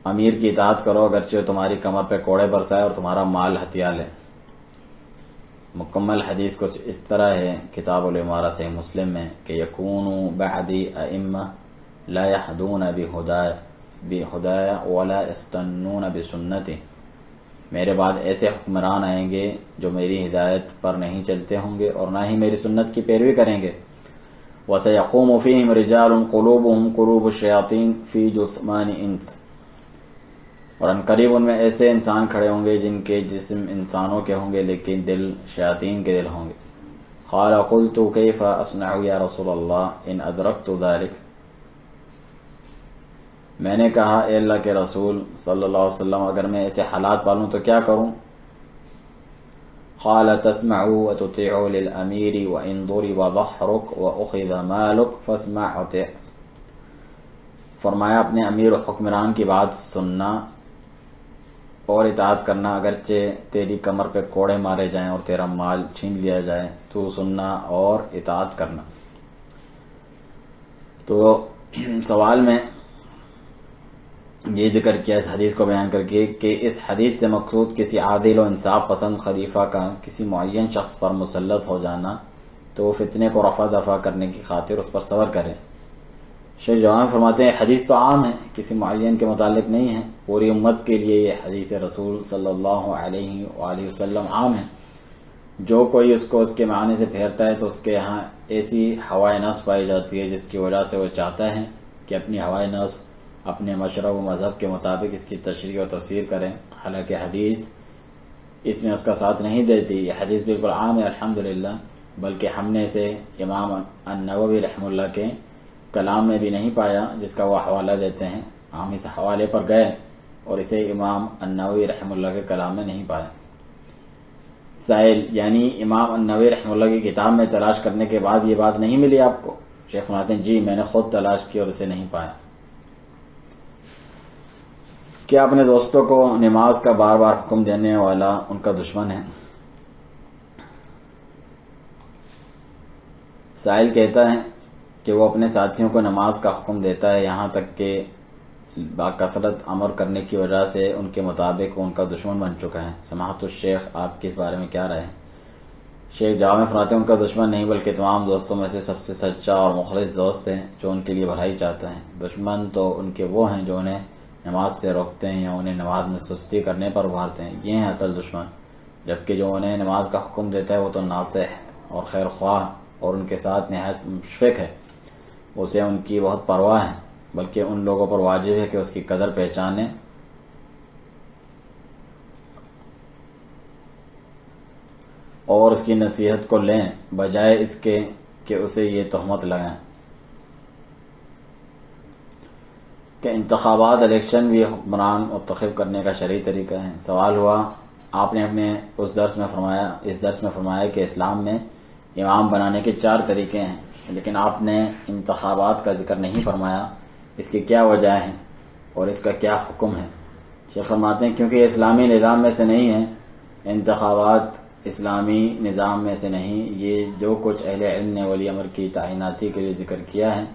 امیر کی اطاعت کرو اگرچہ تمہاری کمر پہ کوڑے برسائے اور تمہارا مال ہتھیا لے۔ مکمل حدیث کچھ اس طرح ہے کتاب الامارہ صحیح مسلم میں کہ یکونوا بعدی ائمہ لا یہدون بہدایا ولا یستنون بسنتی، میرے بعد ایسے حکمران آئیں گے جو میری ہدایت پر نہیں چلتے ہوں گے اور نہ ہی میری سنت کی پیروی کریں گے. وَسَيَقُومُ فِيهِمْ رِجَالٌ قُلُوبُهُمْ قُلُوبُ الشَّيَاطِينِ فِي جُثْمَانِ إِنْسٍ، اور ان قریب ان میں ایسے انسان کھڑے ہوں گے جن کے جسم انسانوں کے ہوں گے لیکن دل شیاطین کے دل ہوں گے. قَالَ قُلْتُ كَيْفَ أَصْنَعُ يَا رَسُولَ اللَّهِ إِنْ أَدْرَكْتُ ذَلِكَ، میں نے کہا اے اللہ کے رسول صلی اللہ علیہ وسلم اگر میں ایسے حالات پالوں تو کیا کروں؟ قال تسمع وتطيع للامير وان ضرب ظهرك واخذ مالك فاسمع وطع، فرمایا اپنے امیر و حکمران کی بات سننا اور اطاعت کرنا، اگرچہ تیری کمر پہ کوڑے مارے جائیں اور تیرا مال چھین لیا جائے تو سننا اور اطاعت کرنا. تو سوال میں یہ ذکر کیا اس حدیث کو بیان کر کے کہ اس حدیث سے مقصود کسی عادل و انصاف پسند خلیفہ کا کسی معین شخص پر مسلط ہو جانا تو وہ فتنے کو رفع دفع کرنے کی خاطر اس پر صبر کرے. شیخ جوان فرماتے ہیں حدیث تو عام ہے، کسی معین کے متعلق نہیں ہے، پوری امت کے لیے یہ حدیث رسول صلی اللہ علیہ وآلہ وسلم عام ہے. جو کوئی اس کو اس کے معنی سے پھیرتا ہے تو اس کے یہاں ایسی ہوائے نفس پائی جاتی ہے جس کی وجہ سے وہ چاہتا ہے کہ اپنی ہوائے نفس اپنے مشرب و مذہب کے مطابق اس کی تشریح و تفسیر کریں، حالانکہ حدیث اس میں اس کا ساتھ نہیں دیتی. یہ حدیث بالکل عام ہے الحمدللہ، بلکہ ہم نے اسے امام النووی رحمہ اللہ کے کلام میں بھی نہیں پایا جس کا وہ حوالہ دیتے ہیں. ہم اس حوالے پر گئے اور اسے امام النووی رحمہ اللہ کے کلام میں نہیں پایا. سائل یعنی امام النووی رحمہ اللہ کی کتاب میں تلاش کرنے کے بعد یہ بات نہیں ملی آپ کو؟ شیخ فرماتے ہیں جی میں نے خود تلاش کی اور اسے نہیں پایا. کیا اپنے دوستوں کو نماز کا بار بار حکم دینے والا ان کا دشمن ہے؟ سائل کہتا ہے کہ وہ اپنے ساتھیوں کو نماز کا حکم دیتا ہے یہاں تک کہ باکثرت امر کرنے کی وجہ سے ان کے مطابق وہ ان کا دشمن بن چکا ہے. سماحت الشیخ آپ کی اس بارے میں کیا رائے ہے؟ شیخ جامع فرماتے ہیں ان کا دشمن نہیں بلکہ تمام دوستوں میں سے سب سے سچا اور مخلص دوست ہے جو ان کے لیے بھلائی چاہتا ہے. دشمن تو ان کے وہ ہیں جو انہیں نماز سے روکتے ہیں یا انہیں نماز میں سستی کرنے پر ابھارتے ہیں، یہ ہیں اصل دشمن. جبکہ جو انہیں نماز کا حکم دیتا ہے وہ تو ناصح اور خیر خواہ اور ان کے ساتھ نہایت مشفق ہے، اسے ان کی بہت پرواہ ہے، بلکہ ان لوگوں پر واجب ہے کہ اس کی قدر پہچانیں اور اس کی نصیحت کو لیں بجائے اس کے کہ اسے یہ تہمت لگائیں کہ انتخابات الیکشن بھی حکمران منتخب کرنے کا شرعی طریقہ ہے. سوال ہوا آپ نے اپنے اس درس میں فرمایا کہ اسلام میں امام بنانے کے 4 طریقے ہیں، لیکن آپ نے انتخابات کا ذکر نہیں فرمایا، اس کی کیا وجہ ہے اور اس کا کیا حکم ہے؟ شیخ فرماتے ہیں کیونکہ یہ اسلامی نظام میں سے نہیں ہے، انتخابات اسلامی نظام میں سے نہیں. یہ جو کچھ اہل علم نے ولی امر کی تعیناتی کے لیے ذکر کیا ہے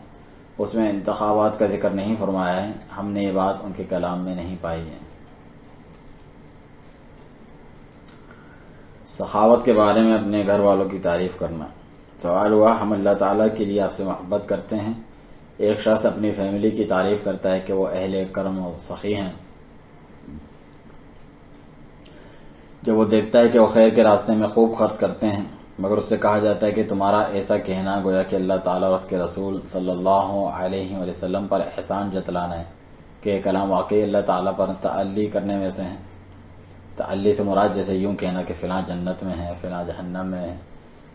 اس میں انتخابات کا ذکر نہیں فرمایا ہے. ہم نے یہ بات ان کے کلام میں نہیں پائی ہے. سخاوت کے بارے میں اپنے گھر والوں کی تعریف کرنا. سوال ہوا ہم اللہ تعالیٰ کے لیے آپ سے محبت کرتے ہیں، ایک شخص اپنی فیملی کی تعریف کرتا ہے کہ وہ اہل کرم و سخی ہیں. جب وہ دیکھتا ہے کہ وہ خیر کے راستے میں خوب خرچ کرتے ہیں مگر اس سے کہا جاتا ہے کہ تمہارا ایسا کہنا گویا کہ اللہ تعالیٰ اور اس کے رسول صلی اللہ علیہ وسلم پر احسان جتلانا ہے کہ یہ کلام واقعی اللہ تعالیٰ پر تعلی کرنے میں سے ہیں. تعلی سے مراد جیسے یوں کہنا کہ فلاں جنت میں ہے، فلاں جہنم میں ہے،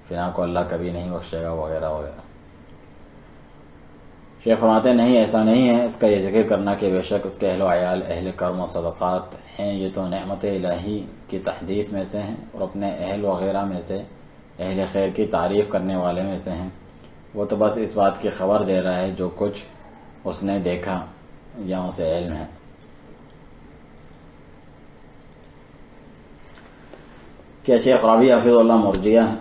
فلاں کو اللہ کبھی نہیں بخشے گا وغیرہ وغیرہ. شیخ فرماتے نہیں ایسا نہیں ہے. اس کا یہ ذکر کرنا کہ بے شک اس کے اہل و عیال اہل کرم و صدقات ہیں یہ تو نعمت الہی کی تحدیث میں سے ہیں اور اپنے اہل وغیرہ میں سے اہل خیر کی تعریف کرنے والے میں سے ہیں. وہ تو بس اس بات کی خبر دے رہا ہے جو کچھ اس نے دیکھا یا اسے علم ہے. کیا شیخ ربیع حفظ اللہ مرجیہ ہیں؟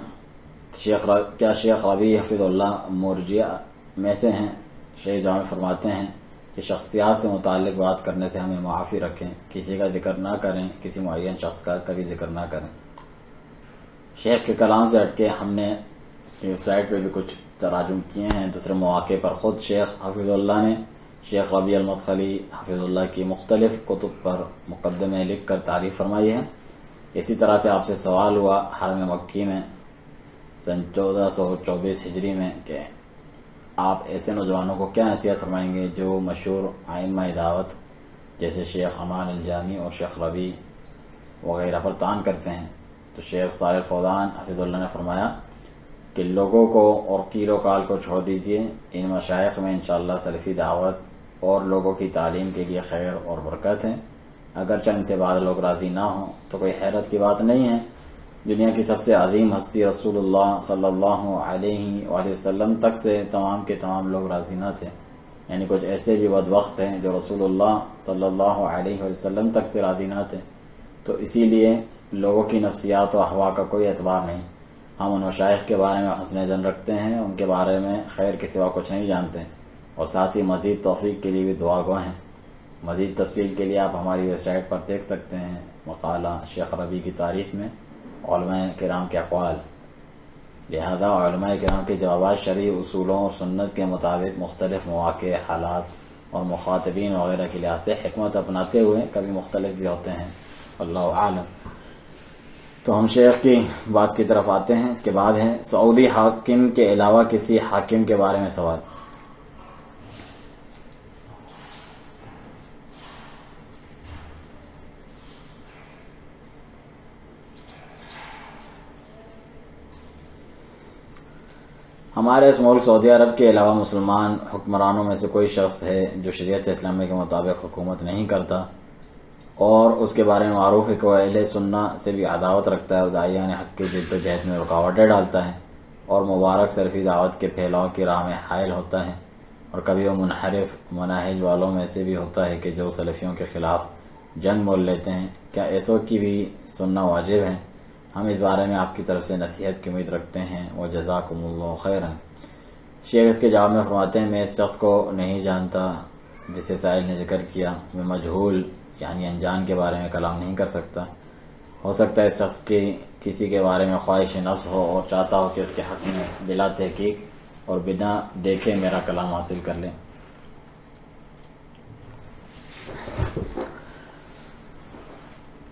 کیا شیخ ربیع حفظ اللہ مرجیہ میں سے ہیں؟ شیخ جامع فرماتے ہیں کہ شخصیات سے متعلق بات کرنے سے ہمیں معافی رکھیں، کسی کا ذکر نہ کریں، کسی معین شخص کا کبھی ذکر نہ کریں. شیخ کے کلام سے ہٹ کے ہم نے ویب سائٹ پہ بھی کچھ تراجم کیے ہیں دوسرے مواقع پر. خود شیخ حفظ اللہ نے شیخ ربیع المدخلی حفظ اللہ کی مختلف کتب پر مقدمے لکھ کر تعریف فرمائی ہے۔ اسی طرح سے آپ سے سوال ہوا حرم مکی میں سن 1424 ہجری میں کہ آپ ایسے نوجوانوں کو کیا نصیحت فرمائیں گے جو مشہور ائمہ دعوت جیسے شیخ امان الجامی اور شیخ ربیع وغیرہ پر طعن کرتے ہیں؟ تو شیخ صالح الفوزان حفظ اللہ نے فرمایا کہ لوگوں کو اور قیل و قال کو چھوڑ دیجئے، ان مشائخ میں انشاءاللہ سلفی دعوت اور لوگوں کی تعلیم کے لیے خیر اور برکت ہے، اگرچہ ان سے بعض لوگ راضی نہ ہوں تو کوئی حیرت کی بات نہیں ہے۔ دنیا کی سب سے عظیم ہستی رسول اللہ صلی اللہ علیہ وآلہ وسلم تک سے تمام کے تمام لوگ راضی نہ تھے، یعنی کچھ ایسے بھی بدبخت ہیں جو رسول اللہ صلی اللہ علیہ وآلہ وسلم تک سے راضی نہ تھے، تو اسی لیے لوگوں کی نفسیات و احوا کا کوئی اعتبار نہیں۔ ہم ان مشائخ کے بارے میں حسن ظن رکھتے ہیں، ان کے بارے میں خیر کے سوا کچھ نہیں جانتے، اور ساتھ ہی مزید توفیق کے لیے بھی دعا گو ہیں۔ مزید تفصیل کے لیے آپ ہماری ویب سائٹ پر دیکھ سکتے ہیں مقالہ شیخ ربیع کی تعریف میں علماء کرام کے اقوال، لہذا علماء کرام کے جوابات شرعی اصولوں اور سنت کے مطابق مختلف مواقع، حالات اور مخاطبین وغیرہ کے لحاظ سے حکمت اپناتے ہوئے کبھی مختلف بھی ہوتے ہیں، اللہ عالم۔ تو ہم شیخ کی بات کی طرف آتے ہیں۔ اس کے بعد ہے سعودی حاکم کے علاوہ کسی حاکم کے بارے میں سوال۔ ہمارے اس ملک سعودی عرب کے علاوہ مسلمان حکمرانوں میں سے کوئی شخص ہے جو شریعت اسلامیہ کے مطابق حکومت نہیں کرتا اور اس کے بارے میں معروف ہے کہ وہ اہل سنت سے بھی عداوت رکھتا ہے اور داعیان حق کی جد و جہد میں رکاوٹیں ڈالتا ہے اور مبارک سلفی دعوت کے پھیلاؤ کی راہ میں حائل ہوتا ہے، اور کبھی وہ منحرف مناہج والوں میں سے بھی ہوتا ہے کہ جو سلفیوں کے خلاف جنگ مول لیتے ہیں۔ کیا ایسوں کی بھی سننا واجب ہے؟ ہم اس بارے میں آپ کی طرف سے نصیحت کی امید رکھتے ہیں، وجزاکم اللہ خیرا۔ شیخ اس کے جواب میں فرماتے ہیں میں اس شخص کو نہیں جانتا جسے سائل نے ذکر کیا، میں مجہول یعنی انجان کے بارے میں کلام نہیں کر سکتا۔ ہو سکتا ہے اس شخص کی کسی کے بارے میں خواہش نفس ہو اور چاہتا ہو کہ اس کے حق میں بلا تحقیق اور بنا دیکھے میرا کلام حاصل کر لیں۔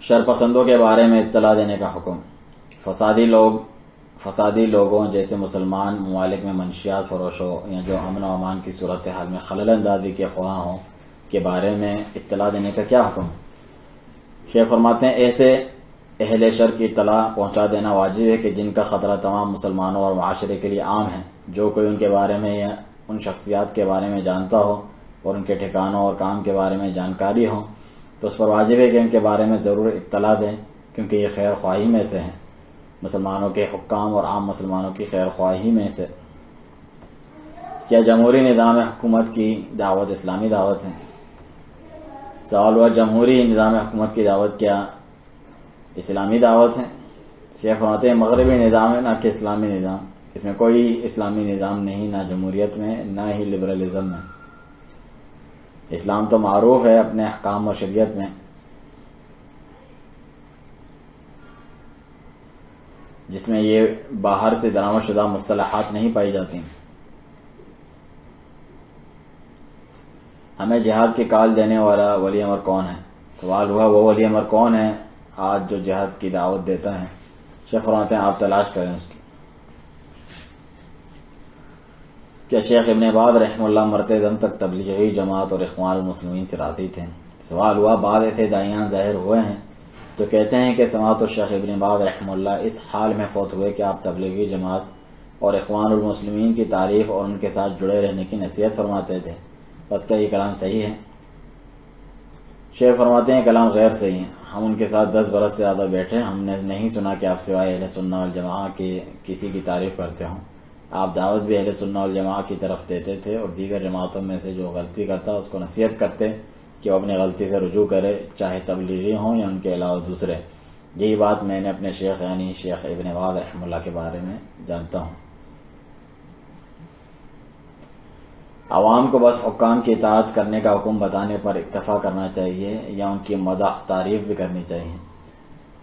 شرپسندوں کے بارے میں اطلاع دینے کا حکم۔ فسادی لوگوں جیسے مسلمان ممالک میں منشیات فروشوں یا جو امن و امان کی صورتحال میں خلل اندازی کے خواہاں ہوں کے بارے میں اطلاع دینے کا کیا حکم؟ شیخ فرماتے ہیں ایسے اہل شر کی اطلاع پہنچا دینا واجب ہے کہ جن کا خطرہ تمام مسلمانوں اور معاشرے کے لیے عام ہے۔ جو کوئی ان کے بارے میں یا ان شخصیات کے بارے میں جانتا ہو اور ان کے ٹھکانوں اور کام کے بارے میں جانکاری ہو تو اس پر واجب ہے کہ ان کے بارے میں ضرور اطلاع دیں، کیونکہ یہ خیر خواہی میں سے ہیں، مسلمانوں کے حکام اور عام مسلمانوں کی خیر خواہی میں سے۔ کیا جمہوری نظام حکومت کی دعوت اسلامی دعوت ہے؟ سوال ہوا جمہوری نظام حکومت کی دعوت کیا اسلامی دعوت ہے؟ شیخ فرماتے ہیں مغربی نظام ہے نہ کہ اسلامی نظام، اس میں کوئی اسلامی نظام نہیں، نہ جمہوریت میں نہ ہی لبرلزم میں۔ اسلام تو معروف ہے اپنے احکام و شریعت میں، جس میں یہ باہر سے درآمد شدہ مصطلحات نہیں پائی جاتی۔ ہمیں جہاد کی کال دینے والا ولی امر کون ہے؟ سوال ہوا وہ ولی امر کون ہے آج جو جہاد کی دعوت دیتا ہے؟ شیخ فرماتے ہیں آپ تلاش کریں اس کی۔ کیا شیخ ابن باز رحمہ اللہ مرتے دم تک تبلیغی جماعت اور اخوان المسلمین سے راضی تھے؟ سوال ہوا بعض ایسے داعیان ظاہر ہوئے ہیں جو کہتے ہیں کہ سماعت الشیخ ابن باز رحمہ اللہ اس حال میں فوت ہوئے کہ آپ تبلیغی جماعت اور اخوان المسلمین کی تعریف اور ان کے ساتھ جڑے رہنے کی نصیحت فرماتے تھے، بس کیا یہ کلام صحیح ہے؟ شیخ فرماتے ہیں کلام غیر صحیح ہے، ہم ان کے ساتھ 10 برس سے زیادہ بیٹھے، ہم نے نہیں سنا کہ آپ سوائے اہل سنت والجماعہ کے کسی کی تعریف کرتے ہوں۔ آپ دعوت بھی اہل سنت والجماعہ کی طرف دیتے تھے اور دیگر جماعتوں میں سے جو غلطی کرتا اس کو نصیحت کرتے کہ وہ اپنی غلطی سے رجوع کرے، چاہے تبلیغی ہوں یا ان کے علاوہ دوسرے۔ یہی بات میں نے اپنے شیخ یعنی شیخ ابن باز رحمہ اللہ کے بارے میں جانتا ہوں۔ عوام کو بس حکام کی اطاعت کرنے کا حکم بتانے پر اکتفا کرنا چاہیے یا ان کی مدح تعریف بھی کرنی چاہیے؟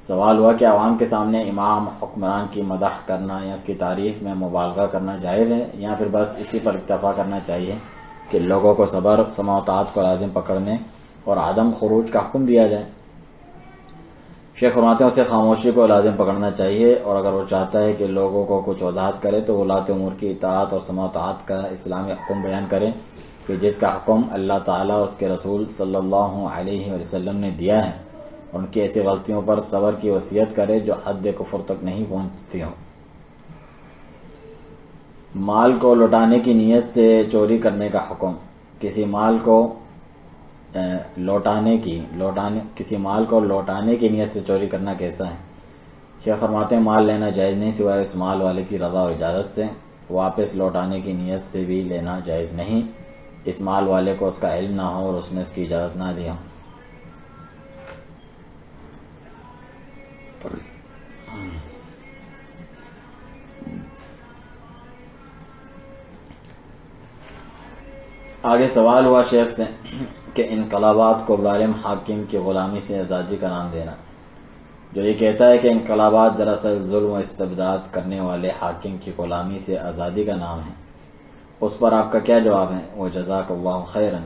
سوال ہوا کہ عوام کے سامنے امام حکمران کی مدح کرنا یا اس کی تعریف میں مبالغہ کرنا جائز ہے یا پھر بس اسی پر اکتفا کرنا چاہیے؟ کہ لوگوں کو صبر سماع و طاعت کو لازم پکڑنے اور عدم خروج کا حکم دیا جائے۔ شیخ فرماتے ہیں اسے خاموشی کو لازم پکڑنا چاہیے، اور اگر وہ چاہتا ہے کہ لوگوں کو کچھ وضاحت کرے تو ولاۃ امور کی اطاعت اور سماع و طاعت کا اسلامی حکم بیان کرے کہ جس کا حکم اللہ تعالیٰ اور اس کے رسول صلی اللہ علیہ وسلم نے دیا ہے، اور ان کی ایسی غلطیوں پر صبر کی وصیت کرے جو حد کفر تک نہیں پہنچتی ہوں۔ مال کو لوٹانے کی نیت سے چوری کرنے کا حکم۔ کسی مال کو لوٹانے کی نیت سے چوری کرنا کیسا ہے؟ شیخ فرماتے ہیں مال لینا جائز نہیں سوائے اس مال والے کی رضا اور اجازت سے، واپس لوٹانے کی نیت سے بھی لینا جائز نہیں، اس مال والے کو اس کا علم نہ ہو اور اس نے اس کی اجازت نہ دی ہو۔ آگے سوال ہوا شیخ سے کہ انقلابات کو ظالم حاکم کی غلامی سے آزادی کا نام دینا۔ جو یہ کہتا ہے کہ انقلابات دراصل ظلم و استبداد کرنے والے حاکم کی غلامی سے آزادی کا نام ہے، اس پر آپ کا کیا جواب ہے؟ وہ جزاک اللہ خیرن۔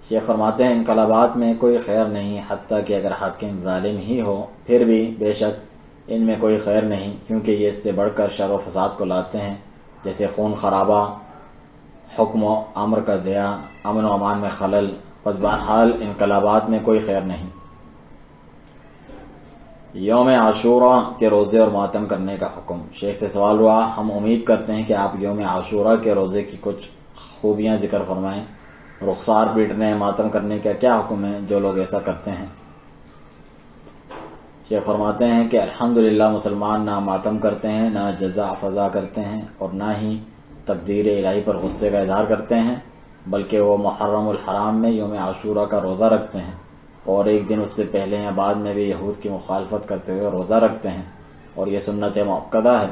شیخ فرماتے ہیں انقلابات میں کوئی خیر نہیں، حتیٰ کہ اگر حاکم ظالم ہی ہو پھر بھی بے شک ان میں کوئی خیر نہیں، کیونکہ یہ اس سے بڑھ کر شر و فساد کو لاتے ہیں، جیسے خون خرابہ، حکم و امر کا ضیاع، امن و امان میں خلل۔ پس بہرحال انقلابات میں کوئی خیر نہیں۔ یوم عاشوراء کے روزے اور ماتم کرنے کا حکم۔ شیخ سے سوال ہوا ہم امید کرتے ہیں کہ آپ یوم عاشوراء کے روزے کی کچھ خوبیاں ذکر فرمائیں۔ رخسار پیٹنے ماتم کرنے کا کیا حکم ہے جو لوگ ایسا کرتے ہیں؟ شیخ فرماتے ہیں کہ الحمدللہ مسلمان نہ ماتم کرتے ہیں، نہ جزا فضا کرتے ہیں، اور نہ ہی تقدیر الہی پر غصے کا اظہار کرتے ہیں، بلکہ وہ محرم الحرام میں یوم عاشوراء کا روزہ رکھتے ہیں، اور ایک دن اس سے پہلے یا بعد میں بھی یہود کی مخالفت کرتے ہوئے روزہ رکھتے ہیں، اور یہ سنت مؤکدہ ہے،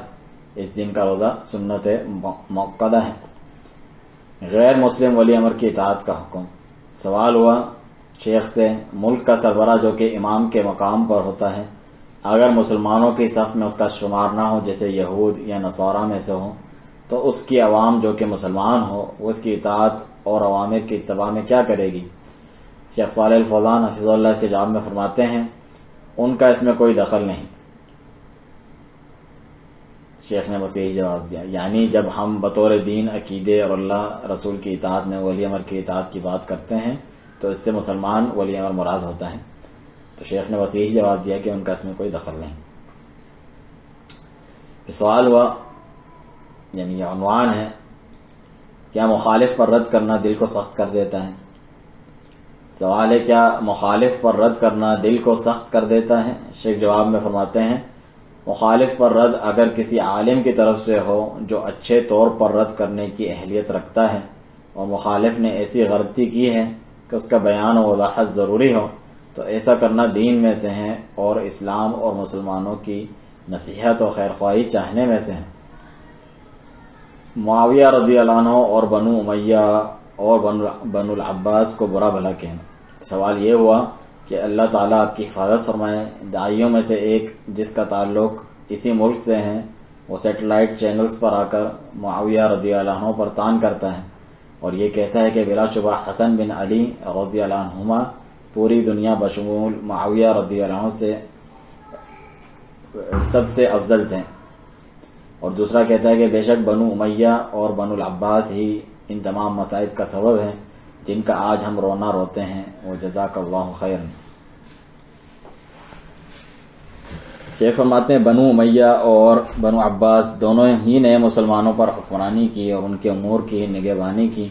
اس دن کا روزہ سنت مؤکدہ ہے۔ غیر مسلم ولی امر کی اطاعت کا حکم۔ سوال ہوا شیخ سے ملک کا سربراہ جو کہ امام کے مقام پر ہوتا ہے، اگر مسلمانوں کی صف میں اس کا شمار نہ ہو، جیسے یہود یا نصارہ میں سے ہو، تو اس کی عوام جو کہ مسلمان ہو وہ اس کی اطاعت اور اوامر کی اتباع میں کیا کرے گی؟ شیخ صالح الفوزان حفظہ اللہ اس کے جواب میں فرماتے ہیں ان کا اس میں کوئی دخل نہیں۔ شیخ نے بس یہی جواب دیا، یعنی جب ہم بطور دین عقیدے اور اللہ رسول کی اطاعت میں ولی امر کی اطاعت کی بات کرتے ہیں تو اس سے مسلمان ولی امر مراد ہوتا ہے۔ تو شیخ نے بس یہی جواب دیا کہ ان کا اس میں کوئی دخل نہیں۔ سوال ہوا یعنی یہ عنوان ہے، کیا مخالف پر رد کرنا دل کو سخت کر دیتا ہے؟ سوال ہے کیا مخالف پر رد کرنا دل کو سخت کر دیتا ہے؟ شیخ جواب میں فرماتے ہیں مخالف پر رد اگر کسی عالم کی طرف سے ہو جو اچھے طور پر رد کرنے کی اہلیت رکھتا ہے، اور مخالف نے ایسی غلطی کی ہے کہ اس کا بیان و وضاحت ضروری ہو، تو ایسا کرنا دین میں سے ہے اور اسلام اور مسلمانوں کی نصیحت و خیرخواہی چاہنے میں سے ہے۔ معاویہ رضی اللہ عنہ اور بنو امیہ اور بنو العباس کو برا بھلا کہنا۔ سوال یہ ہوا کہ اللہ تعالیٰ آپ کی حفاظت فرمائے، داعیوں میں سے ایک جس کا تعلق اسی ملک سے ہے وہ سیٹلائٹ چینلز پر آ کر معاویہ رضی اللہ عنہ پر طعن کرتا ہے اور یہ کہتا ہے کہ بلا شبہ حسن بن علی رضی اللہ عنہما پوری دنیا بشمول معاویہ رضی اللہ عنہ سے سب سے افضل تھے، اور دوسرا کہتا ہے کہ بے شک بنو امیہ اور بنو العباس ہی ان تمام مصائب کا سبب ہے جن کا آج ہم رونا روتے ہیں۔ وہ جزاک اللہ خیر۔ یہ فرماتے ہیں بنو امیہ اور بنو عباس دونوں ہی نے مسلمانوں پر حکمرانی کی اور ان کے امور کی نگہبانی کی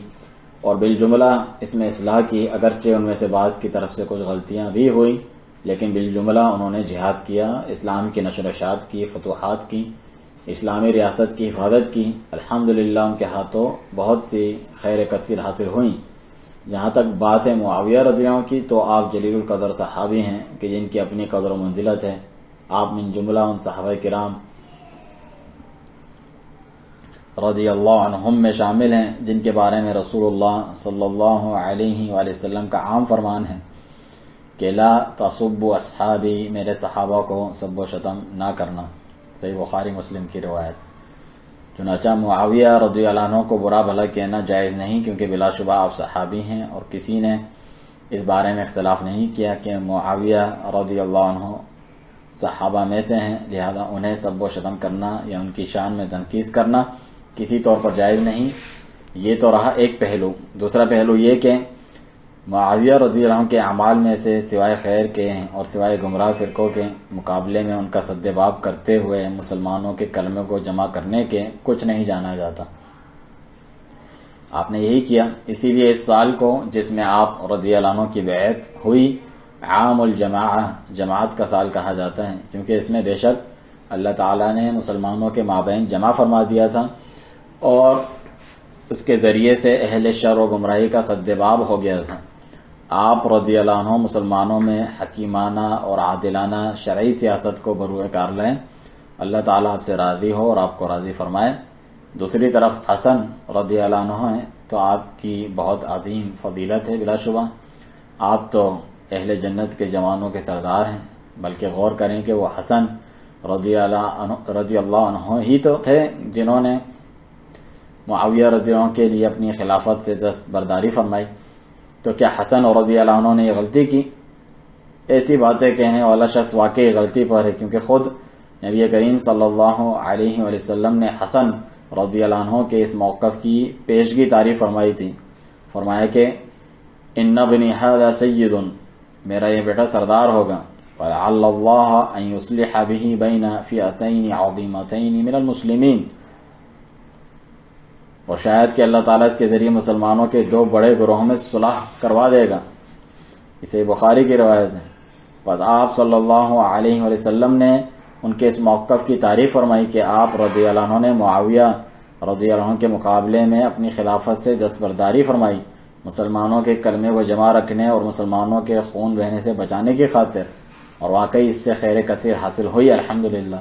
اور بالجملہ اس میں اصلاح کی، اگرچہ ان میں سے بعض کی طرف سے کچھ غلطیاں بھی ہوئی، لیکن بالجملہ انہوں نے جہاد کیا، اسلام کی نشر و اشاعت کی، فتوحات کی، اسلامی ریاست کی حفاظت کی۔ الحمدللہ ان کے ہاتھوں بہت سی خیر کثیر حاصل ہوئیں۔ جہاں تک بات ہے معاویہ رضی اللہ عنہ کی تو آپ جلیل القدر صحابی ہیں کہ جن کی اپنی قدر و منزلت ہے۔ آپ من جملہ ان صحابہ کرام رضی اللہ عنہم میں شامل ہیں جن کے بارے میں رسول اللہ صلی اللہ علیہ وآلہ وسلم کا عام فرمان ہے کہ لا تصبوا اصحابی، میرے صحابہ کو سب و شتم نہ کرنا۔ صحیح بخاری مسلم کی روایت۔ چنانچہ معاویہ رضی اللہ عنہ کو برا بھلا کہنا جائز نہیں، کیونکہ بلا شبہ آپ صحابی ہیں اور کسی نے اس بارے میں اختلاف نہیں کیا کہ معاویہ رضی اللہ عنہ صحابہ میں سے ہیں، لہذا انہیں سب و شتم کرنا یا ان کی شان میں تنقیص کرنا کسی طور پر جائز نہیں۔ یہ تو رہا ایک پہلو۔ دوسرا پہلو یہ کہ معاویہ رضی اللہ عنہ کے اعمال میں سے سوائے خیر کے اور سوائے گمراہ فرقوں کے مقابلے میں ان کا سد باب کرتے ہوئے مسلمانوں کے کلمے کو جمع کرنے کے کچھ نہیں جانا جاتا۔ آپ نے یہی کیا، اسی لیے اس سال کو جس میں آپ رضی اللہ عنہ کی بیعت ہوئی عام الجماعہ، جماعت کا سال کہا جاتا ہے، کیونکہ اس میں بے شک اللہ تعالیٰ نے مسلمانوں کے مابین جمع فرما دیا تھا اور اس کے ذریعے سے اہل شر و گمراہی کا سد باب ہو گیا تھا۔ آپ رضی اللہ عنہ مسلمانوں میں حکیمانہ اور عادلانہ شرعی سیاست کو بروئے کار لائیں، اللہ تعالیٰ آپ سے راضی ہو اور آپ کو راضی فرمائے۔ دوسری طرف حسن رضی اللہ عنہ ہیں تو آپ کی بہت عظیم فضیلت ہے بلا شبہ، آپ تو اہل جنت کے جوانوں کے سردار ہیں، بلکہ غور کریں کہ وہ حسن رضی اللہ عنہ ہی تو تھے جنہوں نے معاویہ رضی اللہ عنہ کے لیے اپنی خلافت سے دستبرداری فرمائی، تو کیا حسن رضی اللہ عنہ نے یہ غلطی کی؟ ایسی باتیں کہنے والا شخص واقعی غلطی پر ہے، کیونکہ خود نبی کریم صلی اللہ علیہ وسلم نے حسن رضی اللہ عنہ کے اس موقف کی پیشگی تعریف فرمائی تھی، فرمایا کہ ان ابنی ھذا سید، میرا یہ بیٹا سردار ہوگا، وَلَعَلَّ اللَّهَ أَن يُصْلِحَ بِهِ بَيْنَ فِئَتَيْنِ عَظِیمَتَيْنِ مِنَ الْمُسْلِمِینَ، اور شاید کہ اللہ تعالیٰ اس کے ذریعے مسلمانوں کے دو بڑے گروہوں میں صلح کروا دے گا۔ اسے بخاری کی روایت ہے۔ بس آپ صلی اللہ علیہ وسلم نے ان کے اس موقف کی تعریف فرمائی کہ آپ رضی اللہ عنہ نے معاویہ رضی اللہ عنہ کے مقابلے میں اپنی خلافت سے دستبرداری فرمائی، مسلمانوں کے کلمے کو جمع رکھنے اور مسلمانوں کے خون بہنے سے بچانے کی خاطر، اور واقعی اس سے خیر کثیر حاصل ہوئی الحمدللہ۔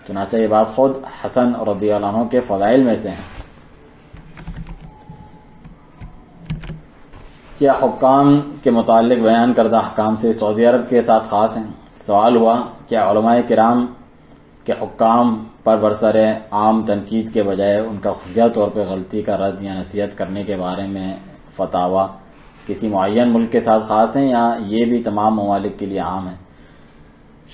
چنانچہ یہ بات خود حسن رضی اللہ عنہ کے فضائل میں سے ہیں۔ کیا حکام کے متعلق بیان کردہ احکام سے سعودی عرب کے ساتھ خاص ہیں؟ سوال ہوا کیا علماء کرام کے حکام پر برسر عام تنقید کے بجائے ان کا خفیہ طور پہ غلطی کا رد یا نصیحت کرنے کے بارے میں فتاوی کسی معین ملک کے ساتھ خاص ہیں یا یہ بھی تمام ممالک کے لیے عام ہے؟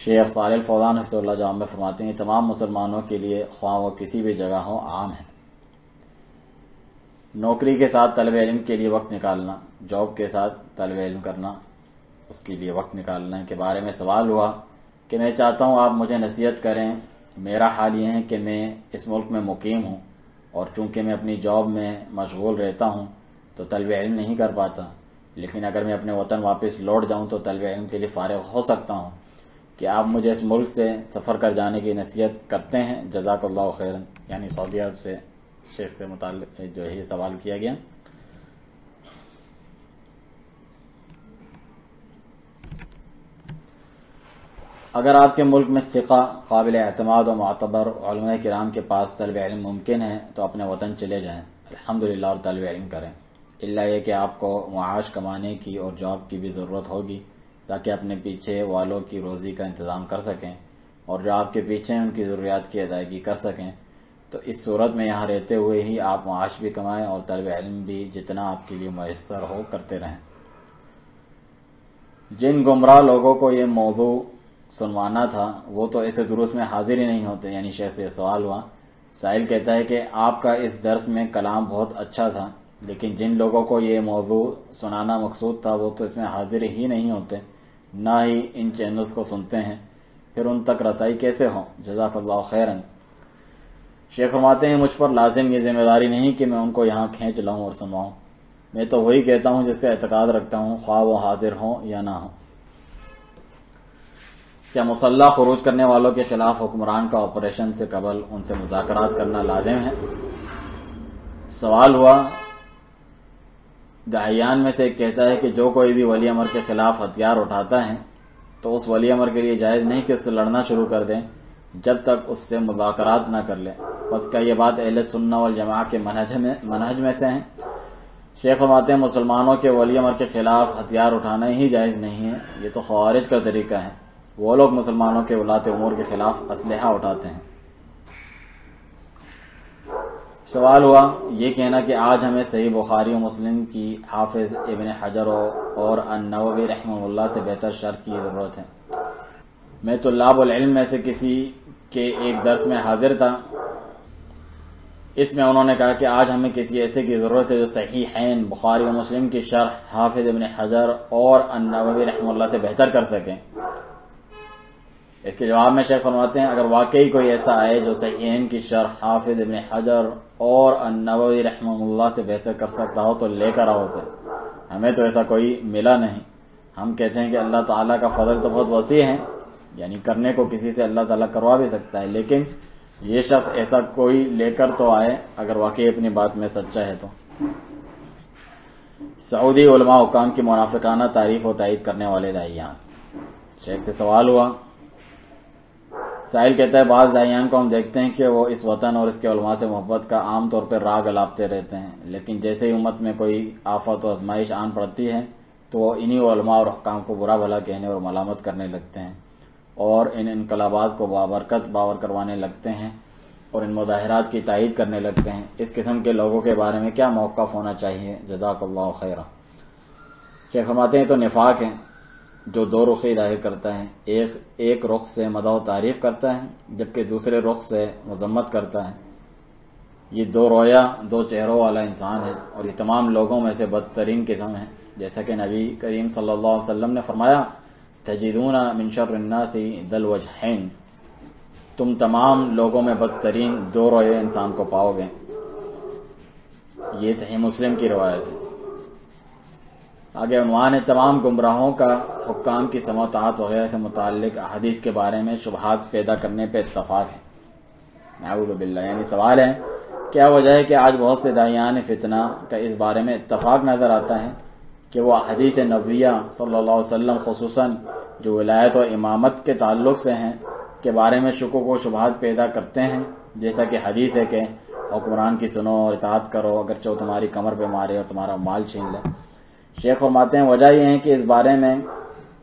شیخ صالح الفوزان حفظہ اللہ جواب میں فرماتے ہیں تمام مسلمانوں کے لیے خواہ وہ کسی بھی جگہ ہو عام ہے۔ نوکری کے ساتھ طلب علم کے لیے وقت نکالنا، جاب کے ساتھ طلب علم کرنا، اس کے لیے وقت نکالنے کے بارے میں سوال ہوا کہ میں چاہتا ہوں آپ مجھے نصیحت کریں۔ میرا حال یہ ہے کہ میں اس ملک میں مقیم ہوں اور چونکہ میں اپنی جاب میں مشغول رہتا ہوں تو طلب علم نہیں کر پاتا، لیکن اگر میں اپنے وطن واپس لوٹ جاؤں تو طلب علم کے لیے فارغ ہو سکتا ہوں۔ کہ آپ مجھے اس ملک سے سفر کر جانے کی نصیحت کرتے ہیں؟ جزاک اللہ خیرن۔ یعنی سعودی عرب سے شیخ سے متعلق جو ہے سوال کیا گیا۔ اگر آپ کے ملک میں ثقہ، قابل اعتماد و معتبر علماء کرام کے پاس طلب علم ممکن ہے تو اپنے وطن چلے جائیں الحمدللہ اور طلب علم کریں، الا یہ کہ آپ کو معاش کمانے کی اور جاب کی بھی ضرورت ہوگی تاکہ اپنے پیچھے والوں کی روزی کا انتظام کر سکیں اور جو آپ کے پیچھے ان کی ضروریات کی ادائیگی کر سکیں، تو اس صورت میں یہاں رہتے ہوئے ہی آپ معاش بھی کمائیں اور طلب علم بھی جتنا آپ کے لیے میسر ہو کرتے رہیں۔ جن گمراہ لوگوں کو یہ موضوع سنوانا تھا وہ تو ایسے دروس میں حاضر ہی نہیں ہوتے۔ یعنی شیخ سے سوال ہوا، سائل کہتا ہے کہ آپ کا اس درس میں کلام بہت اچھا تھا، لیکن جن لوگوں کو یہ موضوع سنانا مقصود تھا وہ تو اس میں حاضر ہی نہیں ہوتے، نہ ہی ان چینلز کو سنتے ہیں، پھر ان تک رسائی کیسے ہو؟ جزاک اللہ خیرن۔ شیخ فرماتے ہیں مجھ پر لازم یہ ذمہ داری نہیں کہ میں ان کو یہاں کھینچ لاؤں اور سنواؤں، میں تو وہی کہتا ہوں جس کا اعتقاد رکھتا ہوں، خواہ وہ حاضر ہوں یا نہ ہوں۔ کیا مسلح خروج کرنے والوں کے خلاف حکمران کا آپریشن سے قبل ان سے مذاکرات کرنا لازم ہے؟ سوال ہوا، داعیان میں سے ایک کہتا ہے کہ جو کوئی بھی ولی امر کے خلاف ہتھیار اٹھاتا ہے تو اس ولی امر کے لیے جائز نہیں کہ اس سے لڑنا شروع کر دیں جب تک اس سے مذاکرات نہ کر لے۔ بس کیا یہ بات اہل سنہ والجماعہ کے منہج میں سے ہیں؟ شیخ فرماتے ہیں مسلمانوں کے ولی امر کے خلاف ہتھیار اٹھانا ہی جائز نہیں ہے، یہ تو خوارج کا طریقہ ہے، وہ لوگ مسلمانوں کے ولاۃ امور کے خلاف اسلحہ اٹھاتے ہیں۔ سوال ہوا یہ کہنا کہ آج ہمیں صحیح بخاری و مسلم کی حافظ ابن حجر اور النووی رحمہ اللہ سے بہتر شرح کی ضرورت ہے۔ میں طلاب العلم میں سے کسی کے ایک درس میں حاضر تھا، اس میں انہوں نے کہا کہ آج ہمیں کسی ایسے کی ضرورت ہے جو صحیحین بخاری و مسلم کی شرح حافظ ابن حجر اور النووی رحمہ اللہ سے بہتر کر سکیں۔ اس کے جواب میں شیخ فرماتے ہیں اگر واقعی کوئی ایسا آئے جو صحیحین کی شرح حافظ ابن حجر اور النووی رحمہ اللہ سے بہتر کر سکتا ہو تو لے کر آؤ اسے، ہمیں تو ایسا کوئی ملا نہیں۔ ہم کہتے ہیں کہ اللہ تعالیٰ کا فضل تو بہت وسیع ہے، یعنی کرنے کو کسی سے اللہ تعالیٰ کروا بھی سکتا ہے، لیکن یہ شخص ایسا کوئی لے کر تو آئے اگر واقعی اپنی بات میں سچا ہے تو۔ سعودی علماء حکام کی منافقانہ تعریف و تائید کرنے والے داعیان۔ شیخ سے سوال ہوا، سائل کہتا ہے بعض داعیان کو ہم دیکھتے ہیں کہ وہ اس وطن اور اس کے علماء سے محبت کا عام طور پر راگ الاپتے رہتے ہیں، لیکن جیسے ہی امت میں کوئی آفت و آزمائش آن پڑتی ہے تو وہ انہی علماء اور حکام کو برا بھلا کہنے اور ملامت کرنے لگتے ہیں اور ان انقلابات کو بابرکت باور کروانے لگتے ہیں اور ان مظاہرات کی تائید کرنے لگتے ہیں۔ اس قسم کے لوگوں کے بارے میں کیا موقف ہونا چاہیے؟ جزاک اللہ خیرا۔ شیخ فرماتے ہیں تو نفاق ہے جو دو رخی ظاہر کرتا ہے، ایک رخ سے مدح و تعریف کرتا ہے جبکہ دوسرے رخ سے مذمت کرتا ہے۔ یہ دو رویا دو چہروں والا انسان ہے اور یہ تمام لوگوں میں سے بدترین قسم ہے، جیسا کہ نبی کریم صلی اللہ علیہ وسلم نے فرمایا تجدون من شر الناس ذا الوجہین، تم تمام لوگوں میں بدترین دو رویے انسان کو پاؤ گے۔ یہ صحیح مسلم کی روایت ہے۔ آگے عنوان ہے تمام گمراہوں کا حکام کی سماع و طاعت وغیرہ سے متعلق احادیث کے بارے میں شبہات پیدا کرنے پہ اتفاق ہے۔ نعوذ باللہ، یعنی سوال ہے کیا وجہ ہے کہ آج بہت سے داعیان فتنہ کا اس بارے میں اتفاق نظر آتا ہے کہ وہ احادیث نبویہ صلی اللہ علیہ وسلم خصوصاً جو ولایت و امامت کے تعلق سے ہیں کے بارے میں شکوک و شبہات پیدا کرتے ہیں، جیسا کہ حدیث ہے کہ حکمران کی سنو اور اطاعت کرو اگرچہ وہ تمہاری کمر پہ مارے اور تمہارا مال چھین لے۔ شیخ فرماتے ہیں وجہ یہ ہے کہ اس بارے میں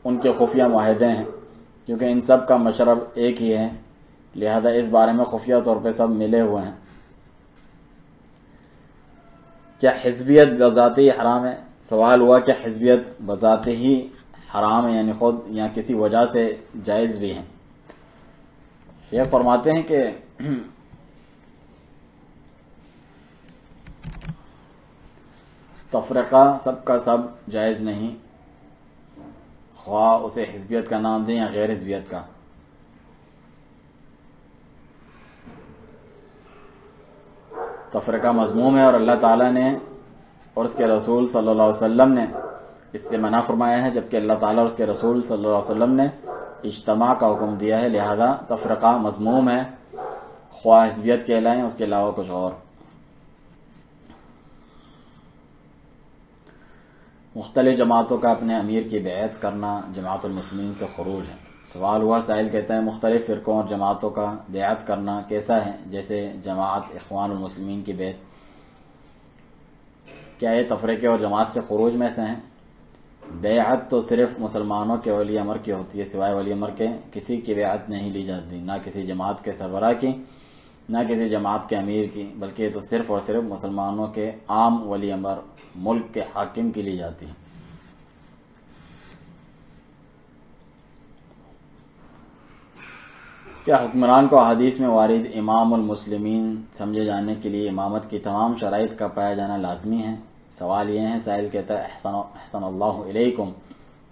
ان کے خفیہ معاہدے ہیں، کیونکہ ان سب کا مشرب ایک ہی ہے، لہذا اس بارے میں خفیہ طور پہ سب ملے ہوئے ہیں۔ کیا حزبیت بذات ہی حرام ہے؟ سوال ہوا کہ حزبیت بذات ہی حرام ہے یعنی خود یا کسی وجہ سے جائز بھی ہے؟ شیخ فرماتے ہیں کہ تفرقہ سب کا سب جائز نہیں، خواہ اسے حزبیت کا نام دیں یا غیر حزبیت کا۔ تفرقہ مذموم ہے اور اللہ تعالیٰ نے اور اس کے رسول صلی اللہ علیہ وسلم نے اس سے منع فرمایا ہے، جبکہ اللہ تعالیٰ اور اس کے رسول صلی اللہ علیہ وسلم نے اجتماع کا حکم دیا ہے، لہذا تفرقہ مذموم ہے، خواہ حزبیت کہلائیں اس کے علاوہ کچھ اور۔ مختلف جماعتوں کا اپنے امیر کی بیعت کرنا جماعت المسلمین سے خروج ہے۔ سوال ہوا، سائل کہتا ہے مختلف فرقوں اور جماعتوں کا بیعت کرنا کیسا ہے؟ جیسے جماعت اخوان المسلمین کی بیعت، کیا یہ تفریقے اور جماعت سے خروج میں سے ہیں؟ بیعت تو صرف مسلمانوں کے ولی امر کی ہوتی ہے، سوائے ولی امر کے کسی کی بیعت نہیں لی جاتی، نہ کسی جماعت کے سربراہ کی نہ کسی جماعت کے امیر کی، بلکہ یہ تو صرف اور صرف مسلمانوں کے عام ولی امر ملک کے حاکم کی لی جاتی ہے۔ کیا حکمران کو احادیث میں وارد امام المسلمین سمجھے جانے کے لیے امامت کی تمام شرائط کا پایا جانا لازمی ہے؟ سوال یہ ہے، سائل کہتا ہے احسن اللہ علیکم،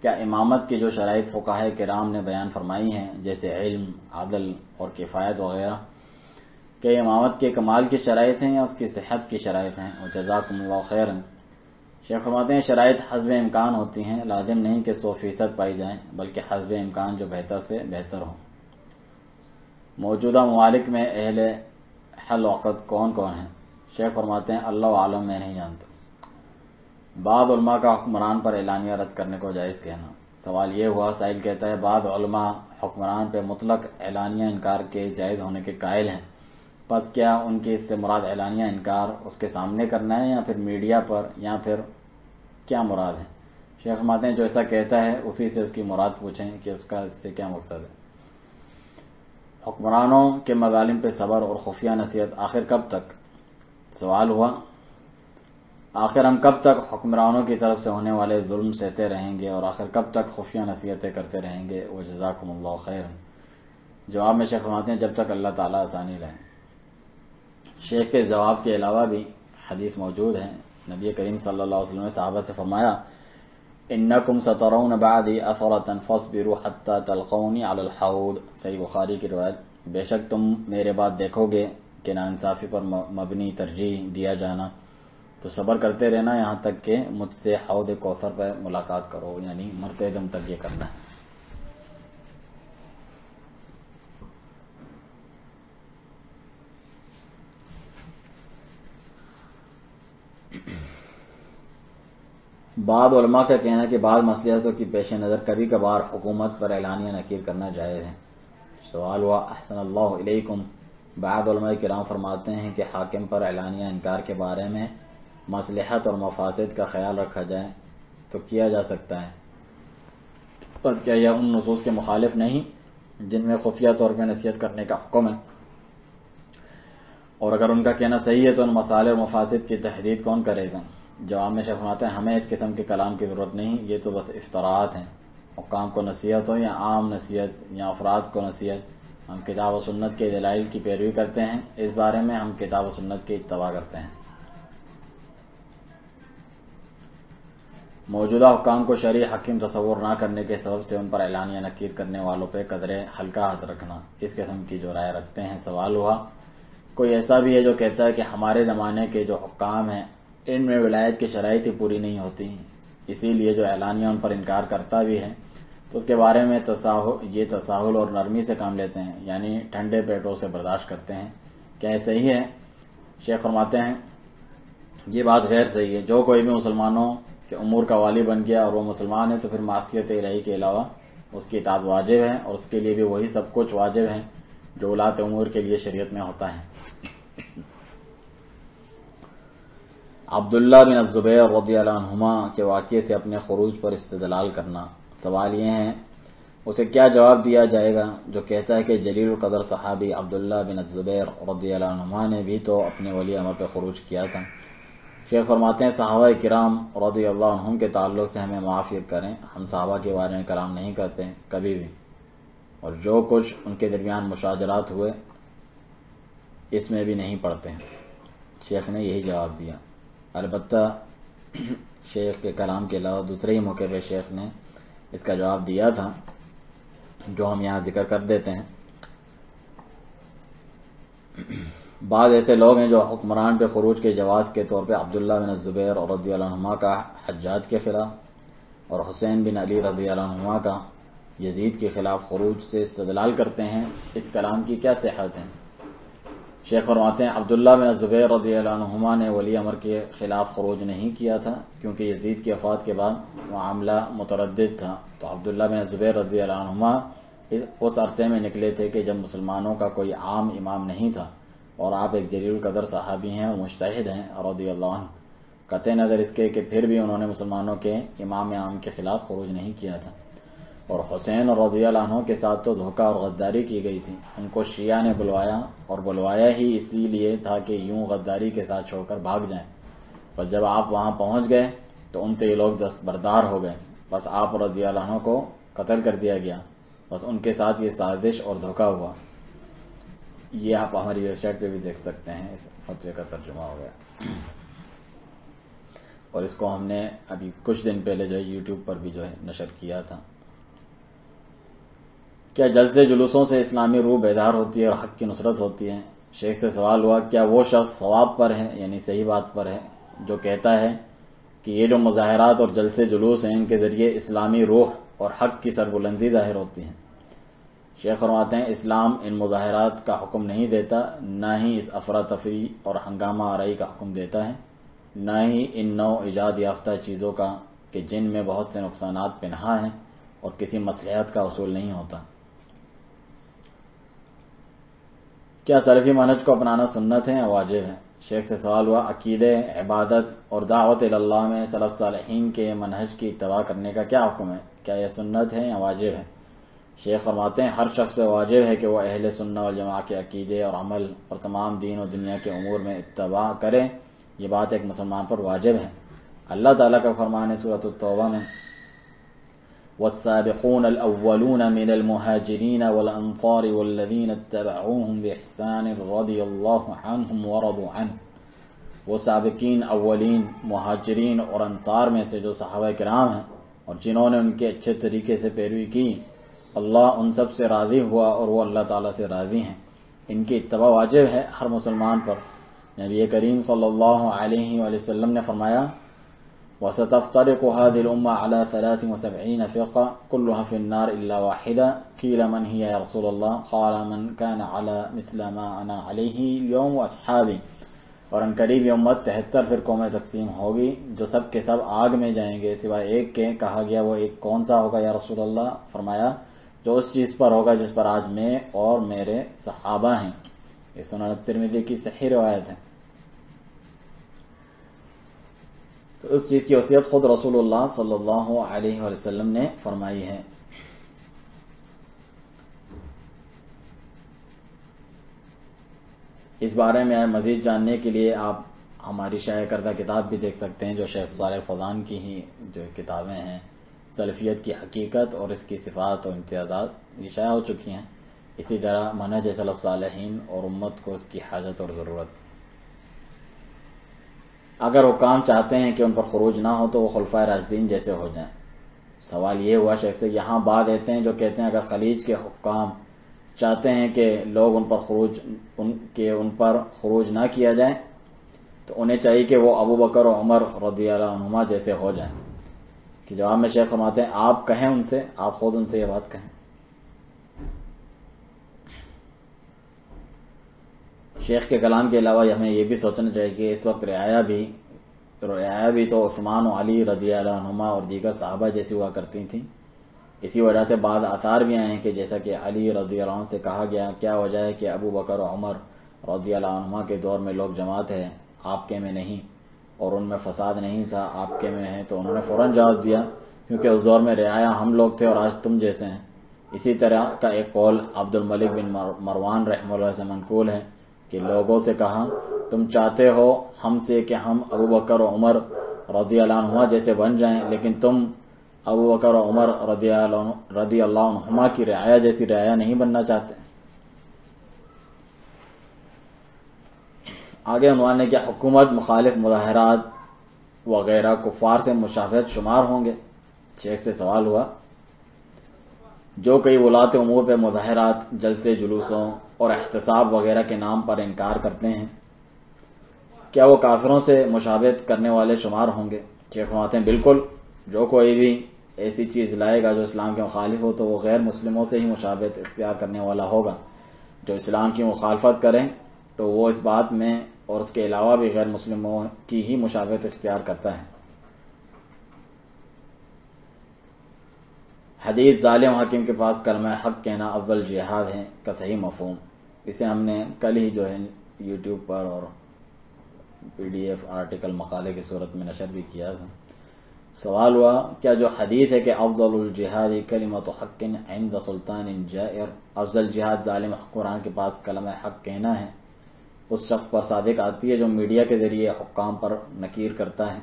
کیا امامت کی جو شرائط فقہاء کرام نے بیان فرمائی ہیں جیسے علم، عدل اور کفایت وغیرہ، کہ یہ امامت کے کمال کی شرائط ہیں یا اس کی صحت کی شرائط ہیں؟ وجزاکم اللہ خیرا۔ شیخ فرماتے ہیں شرائط حسب امکان ہوتی ہیں، لازم نہیں کہ 100% پائی جائیں، بلکہ حسب امکان جو بہتر سے بہتر ہو۔ موجودہ ممالک میں اہل حل عقد کون کون ہیں؟ شیخ فرماتے ہیں اللہ عالم میں نہیں جانتا۔ بعض علماء کا حکمران پر اعلانیہ رد کرنے کو جائز کہنا۔ سوال یہ ہوا، سائل کہتا ہے بعض علماء حکمران پہ مطلق اعلانیہ انکار کے جائز ہونے کے قائل ہیں، پس کیا ان کی اس سے مراد اعلانیہ انکار اس کے سامنے کرنا ہے یا پھر میڈیا پر، یا پھر کیا مراد ہے؟ شیخ فرماتے ہیں جو ایسا کہتا ہے اسی سے اس کی مراد پوچھیں کہ اس کا اس سے کیا مقصد ہے۔ حکمرانوں کے مظالم پہ صبر اور خفیہ نصیحت آخر کب تک؟ سوال ہوا آخر ہم کب تک حکمرانوں کی طرف سے ہونے والے ظلم سہتے رہیں گے اور آخر کب تک خفیہ نصیحتیں کرتے رہیں گے؟ وجزاکم اللہ خیر۔ جواب میں شیخ فرماتے ہیں جب تک اللہ تعالیٰ آسانی لائے۔ شیخ کے جواب کے علاوہ بھی حدیث موجود ہے۔ نبی کریم صلی اللہ علیہ وسلم نے صحابہ سے فرمایا انکم سترون بعدی اثرۃ فاصبروا حتی تلقونی علی الحوض، صحیح بخاری کی روایت، بے شک تم میرے بعد دیکھو گے کہ ناانصافی پر مبنی ترجیح دیا جانا، تو صبر کرتے رہنا یہاں تک کہ مجھ سے حوض کوثر پر ملاقات کرو، یعنی مرتے دم تک یہ کرنا ہے۔ بعض علماء کا کہنا ہے کہ بعض مصلحتوں کی پیش نظر کبھی کبھار حکومت پر اعلانیہ نکیر کرنا جائز ہے۔ سوال ہوا احسن اللہ علیکم، بعض علماء کرام فرماتے ہیں کہ حاکم پر اعلانیہ انکار کے بارے میں مصلحت اور مفاسد کا خیال رکھا جائے تو کیا جا سکتا ہے، بس کیا یہ ان نصوص کے مخالف نہیں جن میں خفیہ طور پہ نصیحت کرنے کا حکم ہے؟ اور اگر ان کا کہنا صحیح ہے تو ان مسائل اور مفاسد کی تحدید کون کرے گا؟ جواب میں شیخ فرماتے ہیں ہمیں اس قسم کے کلام کی ضرورت نہیں، یہ تو بس افتراءات ہیں۔ حکام کو نصیحت ہو یا عام نصیحت یا افراد کو نصیحت، ہم کتاب و سنت کے دلائل کی پیروی کرتے ہیں، اس بارے میں ہم کتاب و سنت کی اتباع کرتے ہیں۔ موجودہ حکام کو شرعی حکیم تصور نہ کرنے کے سبب سے ان پر اعلانیہ نکیر کرنے والوں پہ قدرے ہلکا ہاتھ رکھنا، اس قسم کی جو رائے رکھتے ہیں۔ سوال ہوا کوئی ایسا بھی ہے جو کہتا ہے کہ ہمارے زمانے کے جو حکام ہیں ان میں ولایت کی شرائط ہی پوری نہیں ہوتی، اسی لیے جو اعلانیہ ان پر انکار کرتا بھی ہے تو اس کے بارے میں یہ تساہل اور نرمی سے کام لیتے ہیں، یعنی ٹھنڈے پیٹوں سے برداشت کرتے ہیں۔ کیا یہ صحیح ہے؟ شیخ فرماتے ہیں یہ بات غیر صحیح ہے۔ جو کوئی بھی مسلمانوں کے امور کا والی بن گیا اور وہ مسلمان ہے تو پھر معصیت الہی کے علاوہ اس کی اطاعت واجب ہے، اور اس کے لیے بھی وہی سب کچھ واجب ہے جو ولاۃ امور کے لیے شریعت میں ہوتا ہے۔ عبداللہ بن الزبیر رضی اللہ عنہما کے واقعے سے اپنے خروج پر استدلال کرنا۔ سوال یہ ہے اسے کیا جواب دیا جائے گا جو کہتا ہے کہ جلیل القدر صحابی عبداللہ بن الزبیر رضی اللہ عنہما نے بھی تو اپنے ولی امر پہ خروج کیا تھا۔ شیخ فرماتے ہیں صحابہ کرام رضی اللہ عنہم کے تعلق سے ہمیں معافی کریں، ہم صحابہ کے بارے میں کلام نہیں کرتے کبھی بھی، اور جو کچھ ان کے درمیان مشاجرات ہوئے اس میں بھی نہیں پڑتے ہیں۔ شیخ نے یہی جواب دیا۔ البتہ شیخ کے کلام کے علاوہ دوسرے ہی موقع پہ شیخ نے اس کا جواب دیا تھا جو ہم یہاں ذکر کر دیتے ہیں۔ بعض ایسے لوگ ہیں جو حکمران پہ خروج کے جواز کے طور پہ عبداللہ بن الزبیر رضی اللہ عنہما کا حجاج کے خلاف اور حسین بن علی رضی اللہ عنہما کا یزید کے خلاف خروج سے استدلال کرتے ہیں، اس کلام کی کیا صحت ہے؟ شیخ فرماتے ہیں عبداللہ بن الزبیر رضی اللہ عنہما نے ولی امر کے خلاف خروج نہیں کیا تھا کیونکہ یزید کی وفات کے بعد معاملہ متردد تھا، تو عبداللہ بن الزبیر رضی اللہ عنہما اس عرصے میں نکلے تھے کہ جب مسلمانوں کا کوئی عام امام نہیں تھا، اور آپ ایک جلیل القدر صحابی ہیں اور مجتہد ہیں رضی اللہ عنہ، قطع نظر اس کے کہ پھر بھی انہوں نے مسلمانوں کے امام عام کے خلاف خروج نہیں کیا تھا۔ اور حسین رضی اللہ عنہ کے ساتھ تو دھوکہ اور غداری کی گئی تھی، ان کو شیعہ نے بلوایا، اور بلوایا ہی اسی لیے تھا کہ یوں غداری کے ساتھ چھوڑ کر بھاگ جائیں، بس جب آپ وہاں پہنچ گئے تو ان سے یہ لوگ دستبردار ہو گئے، بس آپ رضی اللہ عنہ کو قتل کر دیا گیا، بس ان کے ساتھ یہ سازش اور دھوکہ ہوا۔ یہ آپ ہماری ویب سائٹ پہ بھی دیکھ سکتے ہیں، اس فتوے کا ترجمہ ہو گیا، اور اس کو ہم نے ابھی کچھ دن پہلے جو ہے یوٹیوب پر بھی جو ہے نشر کیا تھا۔ کیا جلسے جلوسوں سے اسلامی روح بیدار ہوتی ہے اور حق کی نصرت ہوتی ہے؟ شیخ سے سوال ہوا کیا وہ شخص ثواب پر ہے، یعنی صحیح بات پر ہے، جو کہتا ہے کہ یہ جو مظاہرات اور جلسے جلوس ہیں ان کے ذریعے اسلامی روح اور حق کی سربلندی ظاہر ہوتی ہے؟ شیخ فرماتے ہیں اسلام ان مظاہرات کا حکم نہیں دیتا، نہ ہی اس افراتفری اور ہنگامہ آرائی کا حکم دیتا ہے، نہ ہی ان نو ایجاد یافتہ چیزوں کا کہ جن میں بہت سے نقصانات پنہاں ہیں اور کسی مصلحت کا حصول نہیں ہوتا۔ کیا سلفی منہج کو اپنانا سنت ہے یا واجب ہے؟ شیخ سے سوال ہوا عقیدے، عبادت اور دعوت اللہ میں سلف صالحین کے منہج کی اتباع کرنے کا کیا حکم ہے؟ کیا یہ سنت ہے یا واجب ہے؟ شیخ فرماتے ہیں ہر شخص پہ واجب ہے کہ وہ اہل سنہ والجماع کے عقیدے اور عمل اور تمام دین و دنیا کے امور میں اتباع کرے. یہ بات ایک مسلمان پر واجب ہے. اللہ تعالیٰ کا فرمان ہے سورۃ التوبہ میں والسابقون الاولون من المہاجرین والانصار والذین اتبعوهم باحسان رضی اللہ عنہم ورضوا عنہ. وہ سابقین اولین مہاجرین اور انصار میں سے جو صحابہ کرام ہیں اور جنہوں نے ان کے اچھے طریقے سے پیروی کی، اللہ ان سب سے راضی ہوا اور وہ اللہ تعالیٰ سے راضی ہیں. ان کی اتباع واجب ہے ہر مسلمان پر. نبی کریم صلی اللہ علیہ وآلہ وسلم نے فرمایا وَسَتَفْتَرِقُ هَذِهِ الْأُمَّةُ عَلَى 73 فِرْقَةً كُلُّهَا فِي النَّارِ إِلَّا وَاحِدَةً قِيلَ مَنْ هِيَ يَا رَسُولَ اللَّهِ قَالَ مَنْ كَانَ عَلَى مِثْلَ مَا أَنَا عَلَيْهِ الْيَوْمَ وَأَصْحَابِي. اور ان قریب یہ امت 73 فرقوں میں تقسیم ہوگی جو سب کے سب آگ میں جائیں گے سوائے ایک کے. کہا گیا وہ ایک کون سا ہوگا یا رسول اللہ؟ فرمایا جو اس چیز پر ہوگا جس پر آج میں اور میرے صحابہ ہیں. یہ سنن ترمذی کی صحیح روایت ہے. تو اس چیز کی وصیت خود رسول اللہ صلی اللہ علیہ وسلم نے فرمائی ہے. اس بارے میں مزید جاننے کے لیے آپ ہماری شائع کردہ کتاب بھی دیکھ سکتے ہیں جو شیخ صالح الفوزان کی ہی جو کتابیں ہیں سلفیت کی حقیقت اور اس کی صفات و امتیازات، یہ شائع ہو چکی ہیں. اسی طرح منہج سلف صالحین اور امت کو اس کی حاجت اور ضرورت. اگر حکام چاہتے ہیں کہ ان پر خروج نہ ہو تو وہ خلفائے راشدین جیسے ہو جائیں. سوال یہ ہوا شیخ سے، یہاں بعض ایسے ہیں جو کہتے ہیں اگر خلیج کے حکام چاہتے ہیں کہ لوگ ان پر خروج نہ کیا جائے تو انہیں چاہیے کہ وہ ابو بکر و عمر رضی اللہ عنہما جیسے ہو جائیں. اس کے جواب میں شیخ فرماتے ہیں آپ کہیں ان سے، آپ خود ان سے یہ بات کہیں. شیخ کے کلام کے علاوہ ہمیں یہ بھی سوچنا چاہیے کہ اس وقت رعایا بھی تو عثمان و علی رضی اللہ عنہما اور دیگر صحابہ جیسی ہوا کرتی تھیں. اسی وجہ سے بعض آثار بھی آئے ہیں کہ جیسا کہ علی رضی اللہ عنہ سے کہا گیا کیا وجہ ہے کہ ابو بکر و عمر رضی اللہ عنہما کے دور میں لوگ جماعت ہے آپ کے میں نہیں، اور ان میں فساد نہیں تھا، آپ کے میں ہے. تو انہوں نے فوراً جواب دیا کیونکہ اس دور میں رعایا ہم لوگ تھے اور آج تم جیسے ہیں. اسی طرح کا ایک قول عبد الملک بن مروان رحمہ اللہ سے منقول ہے کہ لوگوں سے کہا تم چاہتے ہو ہم سے کہ ہم ابو بکر و عمر رضی اللہ عنہما جیسے بن جائیں، لیکن تم ابو بکر و عمر رضی اللہ عنہما کی رعایا جیسی رعایا نہیں بننا چاہتے. آگے عنوان ہے کہ حکومت مخالف مظاہرات وغیرہ کفار سے مشابہت شمار ہوں گے. شیخ سے سوال ہوا جو کئی ولاة امور پہ مظاہرات، جلسے، جلوسوں اور احتساب وغیرہ کے نام پر انکار کرتے ہیں، کیا وہ کافروں سے مشابہت کرنے والے شمار ہوں گے؟ شیخ فرماتے ہیں بالکل. جو کوئی بھی ایسی چیز لائے گا جو اسلام کے مخالف ہو تو وہ غیر مسلموں سے ہی مشابہت اختیار کرنے والا ہوگا. جو اسلام کی مخالفت کریں تو وہ اس بات میں اور اس کے علاوہ بھی غیر مسلموں کی ہی مشابہت اختیار کرتا ہے. حدیث ظالم حاکم کے پاس کلمہ حق کہنا افضل جہاد ہے کا صحیح مفہوم، اسے ہم نے کل ہی جو ہے یوٹیوب پر اور PDF آرٹیکل مقالے کی صورت میں نشر بھی کیا تھا. سوال ہوا کیا جو حدیث ہے کہ افضل الجہاد کلمۃ حق عند سلطان جائر، افضل جہاد ظالم حکمران کے پاس کلمہ حق کہنا ہے، اس شخص پر صادق آتی ہے جو میڈیا کے ذریعے حکام پر نکیر کرتا ہے؟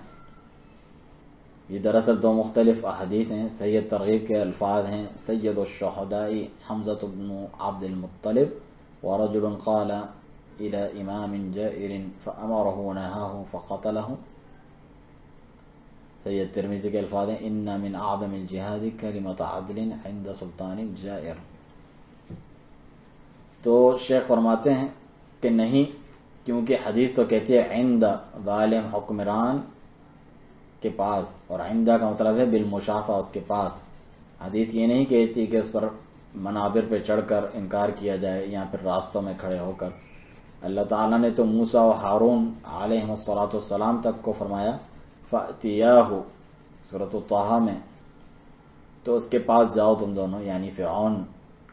یہ دراصل دو مختلف احادیث ہیں. سید ترغیب کے الفاظ ہیں سید الشہداء حمزۃ بن عبد المطلب ورجل قال الى امام جائر فامرہ ونہاہ فقتلہ. سید ترمذی کے الفاظ ہیں ان من اعظم الجہاد کلمۃ عدل عند سلطان جائر. تو شیخ فرماتے ہیں کہ نہیں، کیونکہ حدیث تو کہتی ہے عند ظالم حکمران کے پاس، اور عندہ کا مطلب ہے بالمشافہ، اس کے پاس. حدیث یہ نہیں کہتی کہ اس پر منابر پہ چڑھ کر انکار کیا جائے یا پھر راستوں میں کھڑے ہو کر. اللہ تعالیٰ نے تو موسیٰ و ہارون علیہ السلام تک کو فرمایا فَأْتِيَاهُ سورۃ طٰہٰ میں، تو اس کے پاس جاؤ تم دونوں، یعنی فرعون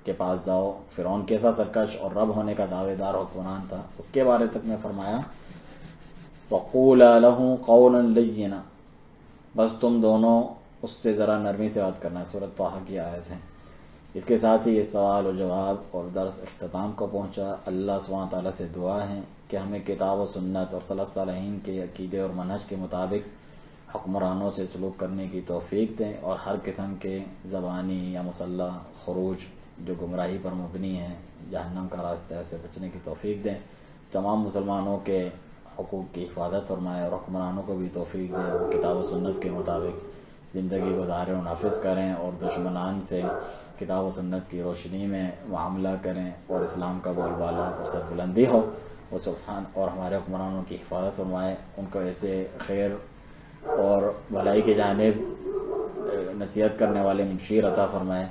کے پاس جاؤ. فرعون کیسا سرکش اور رب ہونے کا دعوے دار حکمران تھا، اس کے بارے تک میں فرمایا وَقُولَا لَهُ قَوْلًا لَيِّنًا، بس تم دونوں اس سے ذرا نرمی سے بات کرنا ہے. سورۃ طٰہٰ کی آیت ہے. اس کے ساتھ ہی یہ سوال و جواب اور درس اختتام کو پہنچا۔ اللہ سبحانہ تعالیٰ سے دعا ہے کہ ہمیں کتاب و سنت اور سلف صالحین کے عقیدے اور منہج کے مطابق حکمرانوں سے سلوک کرنے کی توفیق دیں، اور ہر قسم کے زبانی یا مسلح خروج جو گمراہی پر مبنی ہے، جہنم کا راستہ ہے، اسے بچنے کی توفیق دیں۔ تمام مسلمانوں کے حقوق کی حفاظت فرمائے اور حکمرانوں کو بھی توفیق دیں وہ کتاب و سنت کے مطابق زندگی گزاریں اور نافذ کریں، اور دشمنان سے کتاب و سنت کی روشنی میں معاملہ کریں، اور اسلام کا بول بالا اور سربلندی ہو۔ وہ سبحان اور ہمارے حکمرانوں کی حفاظت فرمائے، ان کو ایسے خیر اور بھلائی کی جانب نصیحت کرنے والے مشیر عطا فرمائے۔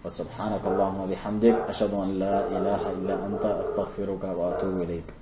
وسبحانک اللہم وبحمدک اشہد ان لا الہ الا انت استغفرک واتوب الیک۔